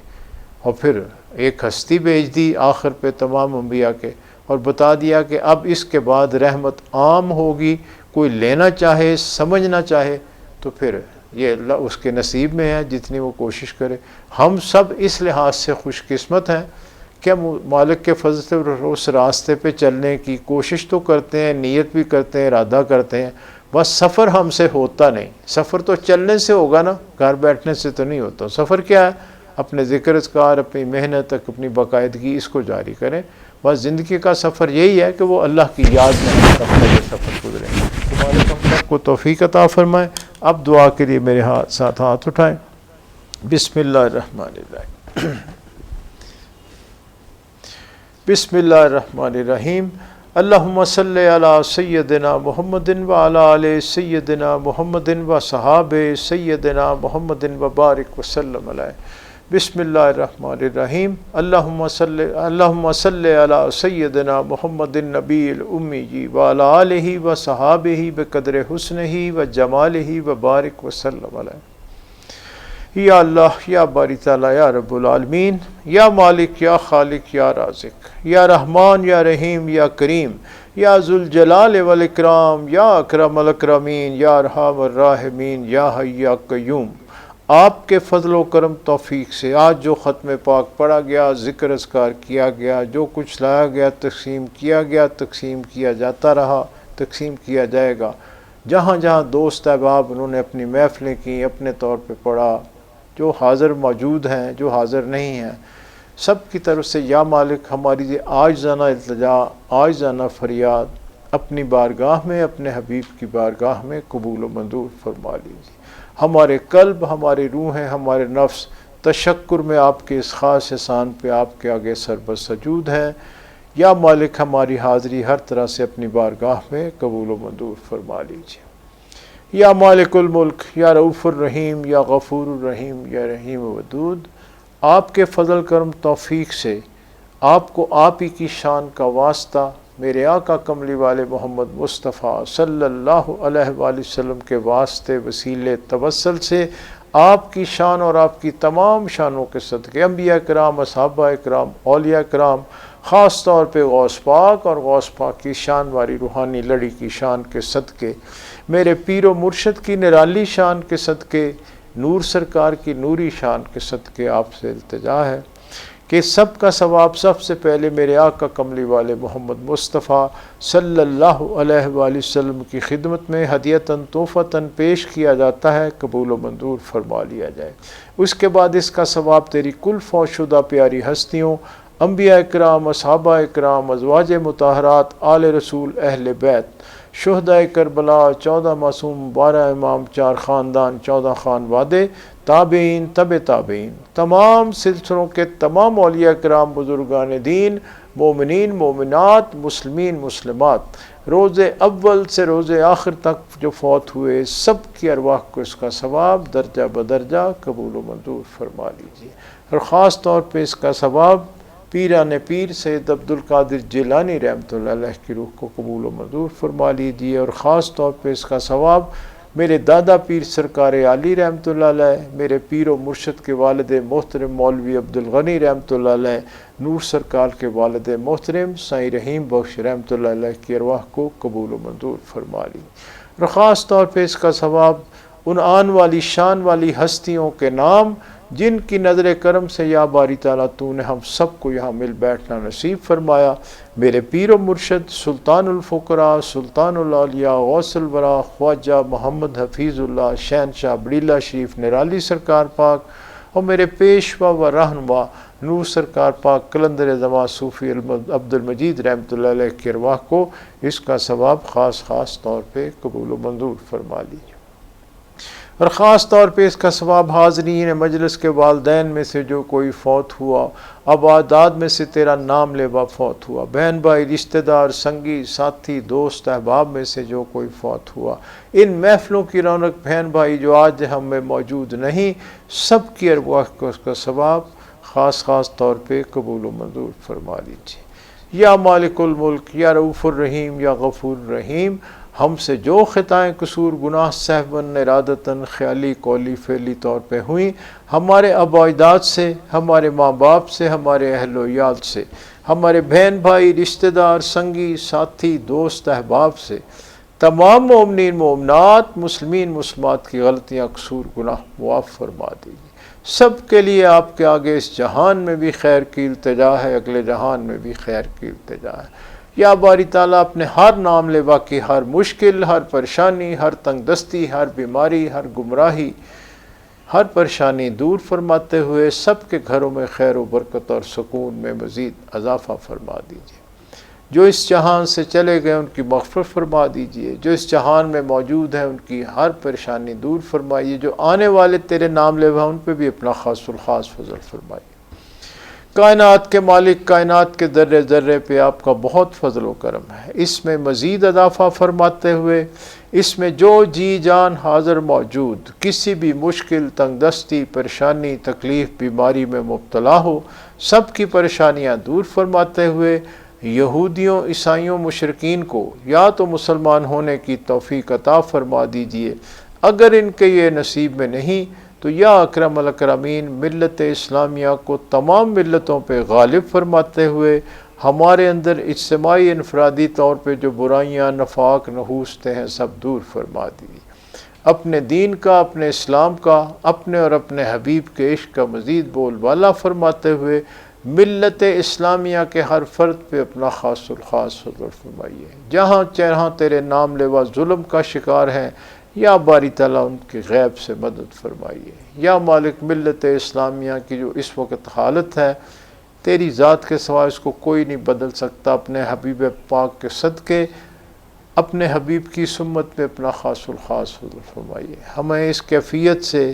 اور پھر ایک ہستی بھیج دی آخر پہ تمام انبیاء کے، اور بتا دیا کہ اب اس کے بعد رحمت عام ہوگی. کوئی لینا چاہے، سمجھنا چاہے تو پھر یہ اللہ اس کے نصیب میں ہے، جتنی وہ کوشش کرے. ہم سب اس لحاظ سے خوش قسمت ہیں کیا مالک کے فضل سے اس راستے پہ چلنے کی کوشش تو کرتے ہیں، نیت بھی کرتے ہیں، ارادہ کرتے ہیں، بس سفر ہم سے ہوتا نہیں۔ سفر تو چلنے سے ہوگا نا، گھر بیٹھنے سے تو نہیں ہوتا۔ سفر کیا ہے؟ اپنے ذکر اذکار، اپنی محنت، اپنی باقاعدگی، اس کو جاری کریں۔ بس زندگی کا سفر یہی ہے کہ وہ اللہ کی یاد میں یہ سفر گزرے۔ مالک ہم سب کو توفیق عطا فرمائے۔ اب دعا کے لیے میرے ساتھ ہاتھ اٹھائیں۔ بسم اللہ الرحمن الرحیم۔ بسم اللہ الرحمن الرحیم۔ اللہم صلی علی سیدنا محمد وعلی آل سیدنا محمد وصحابہ سیدنا محمد وبارک وسلم علیہ۔ بسم اللہ الرحمن الرحیم۔ اللہم صلی علی سیدنا محمد النبی الامی وعلی آلہ وصحابہ بقدر حسنہ وجمالہ وبارک وسلم علیہ۔ یا اللہ، یا باری تعالیٰ، یا رب العالمین، یا مالک، یا خالق، یا رازق، یا رحمان، یا رحیم، یا کریم، یا ذوالجلال والاکرام، یا اکرم الاکرمین، یا ارحم الراحمین، یا حی یا قیوم، آپ کے فضل و کرم توفیق سے آج جو ختم پاک پڑھا گیا، ذکر اذکار کیا گیا، جو کچھ لایا گیا، تقسیم کیا گیا، تقسیم کیا جاتا رہا، تقسیم کیا جائے گا، جہاں جہاں دوست احباب انہوں نے اپنی محفلیں کی، اپنے طور پہ پڑھا، جو حاضر موجود ہیں، جو حاضر نہیں ہیں، سب کی طرف سے یا مالک ہماری یہ عاجزانہ التجا، عاجزانہ فریاد اپنی بارگاہ میں، اپنے حبیب کی بارگاہ میں قبول و منظور فرما لیجیے۔ ہمارے قلب، ہماری روحیں، ہمارے نفس تشکر میں آپ کے اس خاص احسان پہ آپ کے آگے سربسجود ہیں۔ یا مالک ہماری حاضری ہر طرح سے اپنی بارگاہ میں قبول و منظور فرما لیجیے۔ یا مالک الملک، یا رؤوف الرحیم، یا غفور الرحیم، یا رحیم ودود، آپ کے فضل کرم توفیق سے آپ کو آپ ہی کی شان کا واسطہ میرے آقا کملی والے محمد مصطفیٰ صلی اللہ علیہ وآلہ وسلم کے واسطے وسیلے توسل سے آپ کی شان اور آپ کی تمام شانوں کے صدقے، انبیاء کرام، اصحابہ کرام، اولیاء کرام، خاص طور پہ غوث پاک اور غوث پاک کی شان والی روحانی لڑی کی شان کے صدقے، میرے پیر و مرشد کی نرالی شان کے صدقے، نور سرکار کی نوری شان کے صدقے آپ سے التجا ہے کہ سب کا ثواب سب سے پہلے میرے آقا کملی والے محمد مصطفیٰ صلی اللہ علیہ وآلہ وسلم کی خدمت میں ہدیتاً تحفتاً پیش کیا جاتا ہے، قبول و منظور فرما لیا جائے۔ اس کے بعد اس کا ثواب تیری کل فوت شدہ پیاری ہستیوں، انبیاء اکرام، اصحابہ اکرام، ازواج مطہرات، آل رسول، اہل بیت، شہدائے کربلا، 14 معصوم، 12 امام، 4 خاندان، 14 خان وادے، تابعین، تبع تابعین، تمام سلسلوں کے تمام اولیاء کرام، بزرگان دین، مومنین، مومنات، مسلمین، مسلمات، روز اول سے روز آخر تک جو فوت ہوئے سب کی ارواح کو اس کا ثواب درجہ بدرجہ قبول و منظور فرما لیجیے۔ اور خاص طور پہ اس کا ثواب پیران پیر سید عبدالقادر جیلانی رحمۃ اللہ علیہ کی روح کو قبول و منظور فرما لیجیے۔ اور خاص طور پہ اس کا ثواب میرے دادا پیر سرکار عالی رحمۃ اللہ علیہ، میرے پیر و مرشد کے والد محترم مولوی عبدالغنی رحمۃ اللہ علیہ، نور سرکار کے والد محترم سائیں رحیم بخش رحمۃ اللہ علیہ کی ارواح کو قبول و منظور فرما لی۔ اور خاص طور پہ اس کا ثواب ان آن والی شان والی ہستیوں کے نام جن کی نظر کرم سے یا باری تعالیٰ تو نے ہم سب کو یہاں مل بیٹھنا نصیب فرمایا۔ میرے پیر و مرشد سلطان الفقراء، سلطان الاولیاء، غوث الورا، خواجہ محمد حفیظ اللہ شہنشاہ بڑیلہ شریف نرالی سرکار پاک، اور میرے پیشوا و رہنما نور سرکار پاک قلندر زماں صوفی عبد المجید رحمۃ اللہ علیہ کی ارواح کو اس کا ثواب خاص طور پہ قبول و منظور فرما لیجیے۔ اور خاص طور پہ اس کا ثواب حاضرین مجلس کے والدین میں سے جو کوئی فوت ہوا، عبادات میں سے تیرا نام لیوا فوت ہوا، بہن بھائی، رشتہ دار، سنگی ساتھی، دوست احباب میں سے جو کوئی فوت ہوا، ان محفلوں کی رونق بہن بھائی جو آج ہم میں موجود نہیں، سب کی ارواح کو اس کا ثواب خاص طور پہ قبول و منظور فرما لیجیے۔ یا مالک الملک، یا رؤوف الرحیم، یا غفور الرحیم، ہم سے جو خطائیں قصور گناہ سہواً ارادتاً خیالی قولی فعلی طور پہ ہوئیں، ہمارے آباء و اجداد سے، ہمارے ماں باپ سے، ہمارے اہل و عیال سے، ہمارے بہن بھائی، رشتہ دار، سنگی ساتھی، دوست احباب سے، تمام مومنین مومنات، مسلمین مسلمات کی غلطیاں قصور گناہ معاف فرما دیجیے۔ سب کے لیے آپ کے آگے اس جہان میں بھی خیر کی التجا ہے، اگلے جہان میں بھی خیر کی التجا ہے۔ یا باری تعالیٰ اپنے ہر نام لیوا کی ہر مشکل، ہر پریشانی، ہر تنگ دستی، ہر بیماری، ہر گمراہی، ہر پریشانی دور فرماتے ہوئے سب کے گھروں میں خیر و برکت اور سکون میں مزید اضافہ فرما دیجیے۔ جو اس جہان سے چلے گئے ان کی مغفرت فرما دیجیے، جو اس جہان میں موجود ہیں ان کی ہر پریشانی دور فرمائیے، جو آنے والے تیرے نام لیوا ان پہ بھی اپنا خاص الخاص فضل فرمائیے۔ کائنات کے مالک، کائنات کے ذرے ذرے پہ آپ کا بہت فضل و کرم ہے، اس میں مزید اضافہ فرماتے ہوئے اس میں جو جی جان حاضر موجود کسی بھی مشکل، تنگ دستی، پریشانی، تکلیف، بیماری میں مبتلا ہو، سب کی پریشانیاں دور فرماتے ہوئے یہودیوں، عیسائیوں، مشرکین کو یا تو مسلمان ہونے کی توفیق عطا فرما دیجئے، اگر ان کے یہ نصیب میں نہیں تو یا اکرم الاکرمین ملت اسلامیہ کو تمام ملتوں پہ غالب فرماتے ہوئے ہمارے اندر اجتماعی انفرادی طور پہ جو برائیاں، نفاق، نحوستیں ہیں سب دور فرما دیجیے۔ اپنے دین کا، اپنے اسلام کا، اپنے اور اپنے حبیب کے عشق کا مزید بول بالا فرماتے ہوئے ملت اسلامیہ کے ہر فرد پہ اپنا خاص الخاص فضل فرمائیے۔ جہاں جہاں تیرے نام لیوا ظلم کا شکار ہیں یا باری تعالیٰ ان کی غیب سے مدد فرمائیے۔ یا مالک ملت اسلامیہ کی جو اس وقت حالت ہے تیری ذات کے سوا اس کو کوئی نہیں بدل سکتا، اپنے حبیب پاک کے صدقے اپنے حبیب کی سمت میں اپنا خاص الخاص فضل فرمائیے۔ ہمیں اس کیفیت سے،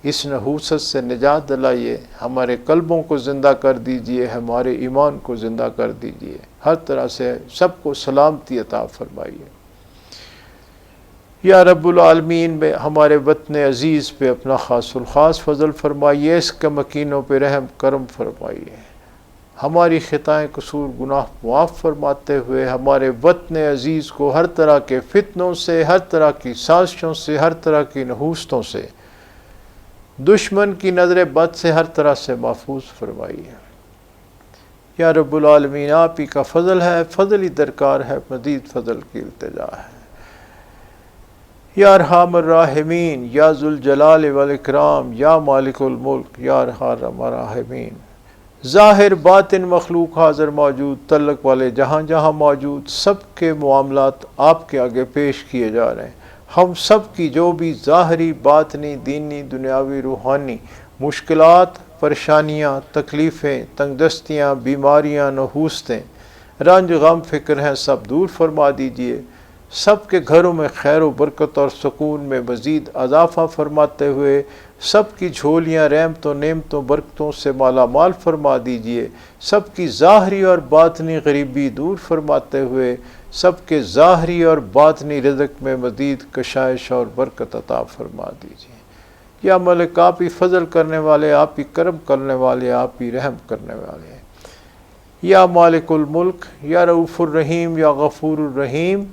اس نحوست سے نجات دلائیے، ہمارے قلبوں کو زندہ کر دیجئے، ہمارے ایمان کو زندہ کر دیجئے، ہر طرح سے سب کو سلامتی عطا فرمائیے۔ یا رب العالمین میں ہمارے وطن عزیز پہ اپنا خاص الخاص فضل فرمائیے، اس کے مکینوں پہ رحم کرم فرمائیے، ہماری خطائیں قصور گناہ معاف فرماتے ہوئے ہمارے وطن عزیز کو ہر طرح کے فتنوں سے، ہر طرح کی سازشوں سے، ہر طرح کی نحوستوں سے، دشمن کی نظر بد سے ہر طرح سے محفوظ فرمائیے۔ یا رب العالمین آپ ہی کا فضل ہے، فضل ہی درکار ہے، مزید فضل کی التجا ہے۔ یا ارحم الراحمین، یا ذوالجلال والاکرام، یا مالک الملک، یا ارحم الراحمین، ظاہر باطن مخلوق حاضر موجود، تعلق والے جہاں جہاں موجود، سب کے معاملات آپ کے آگے پیش کیے جا رہے ہیں۔ ہم سب کی جو بھی ظاہری، باطنی، دینی، دنیاوی، روحانی مشکلات، پریشانیاں، تکلیفیں، تنگ دستیاں، بیماریاں، نحوستیں، رنج، غم، فکر ہیں سب دور فرما دیجئے، سب کے گھروں میں خیر و برکت اور سکون میں مزید اضافہ فرماتے ہوئے سب کی جھولیاں رحمتوں، نعمتوں، برکتوں سے مالا مال فرما دیجئے، سب کی ظاہری اور باطنی غریبی دور فرماتے ہوئے سب کے ظاہری اور باطنی رزق میں مزید کشائش اور برکت عطا فرما دیجئے۔ یا ملک آپ ہی فضل کرنے والے، آپ ہی کرم کرنے والے، آپ ہی رحم کرنے والے ہیں۔ یا مالک الملک، یا رؤوف الرحیم، یا غفور الرحیم،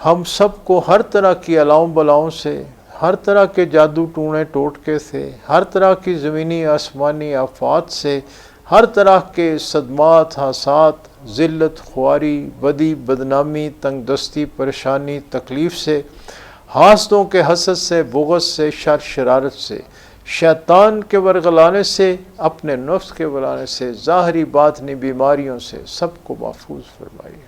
ہم سب کو ہر طرح کی الاؤں بلاؤں سے، ہر طرح کے جادو ٹونے ٹوٹکے سے، ہر طرح کی زمینی آسمانی آفات سے، ہر طرح کے صدمات، حادثات، ذلت، خواری، بدی، بدنامی، تنگ دستی، پریشانی، تکلیف سے، حاسدوں کے حسد سے، بغض سے، شر شرارت سے، شیطان کے ورغلانے سے، اپنے نفس کے ورغلانے سے، ظاہری باطنی بیماریوں سے سب کو محفوظ فرمائیے۔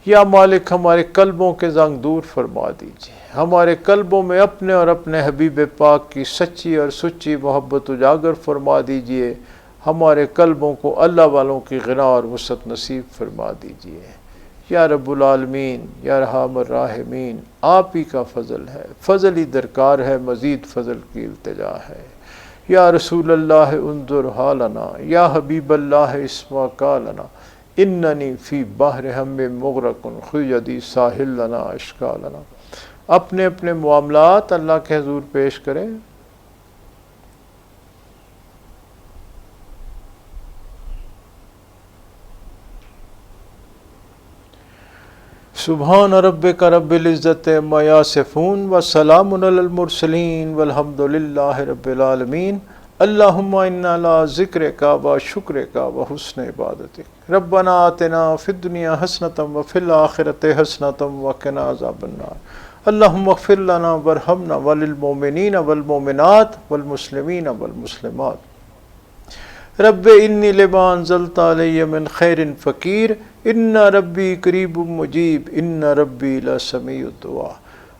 یا مالک ہمارے قلبوں کے زنگ دور فرما دیجیے، ہمارے قلبوں میں اپنے اور اپنے حبیب پاک کی سچی اور سچی محبت اجاگر فرما دیجیے، ہمارے قلبوں کو اللہ والوں کی غنا اور وسعت نصیب فرما دیجیے۔ یا رب العالمین، یا ارحم الراحمین، آپ ہی کا فضل ہے، فضل ہی درکار ہے، مزید فضل کی التجا ہے۔ یا رسول اللہ انظر حالنا، یا حبیب اللہ اسمع قالنا، اننی فی بحر ہم مغرق خیدی ساحل لنا اشکالنا۔ اپنے اپنے معاملات اللہ کے حضور پیش کریں۔ سبحان ربک رب العزت عما یصفون وسلام علی المرسلین والحمد للہ رب العالمین۔ اللہم انا علی ذکرک و شکرک و حسن عبادتک۔ ربنا آتنا فی الدنیا حسنۃ وفی الآخرۃ حسنۃ وقنا عذاب النار۔ اللہم اغفر لنا ورحمنا وللمؤمنین والمؤمنات والمسلمین والمسلمات رب انی لما انزلت علی من خیر فقیر ان ربی قریب مجیب ان ربی لسمیع الدعاء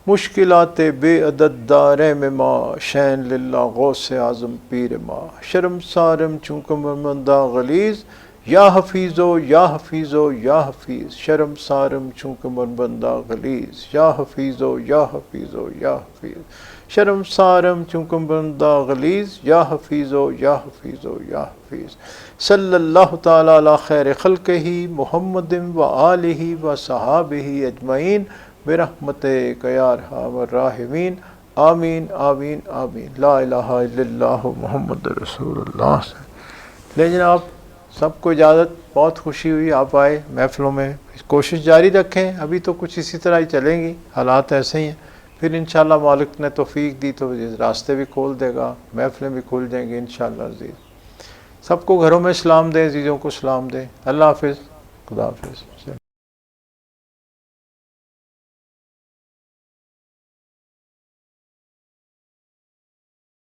مشکلات بے عدد دارے میں ما شین للہ غوث اعظم پیر ما شرم سارم چونکہ مرمندہ غلیظ یا حفیظو یا حفیظو یا حفیظ شرم سارم چونکہ مرمندہ غلیظ یا حفیظو یا حفیظو یا حفیظ شرم سارم چونکہ مرمندہ غلیظ یا حفیظو یا حفیظو یا حفیظ صلی اللہ تعالی علی خیر خلقہ محمد و آلہ و صحابہ اجمعین برحمتک یا ارحم الراحمین آمین آمین آمین لا الہ الا اللہ محمد رسول اللہ۔ لے جناب سب کو اجازت، بہت خوشی ہوئی آپ آئے محفلوں میں، کوشش جاری رکھیں، ابھی تو کچھ اسی طرح ہی چلیں گی، حالات ایسے ہی ہیں، پھر انشاءاللہ مالک نے توفیق دی تو راستے بھی کھول دے گا، محفلیں بھی کھل جائیں گی انشاءاللہ عزیز۔ سب کو گھروں میں سلام دیں، عزیزوں کو سلام دیں، اللہ حافظ، خدا حافظ۔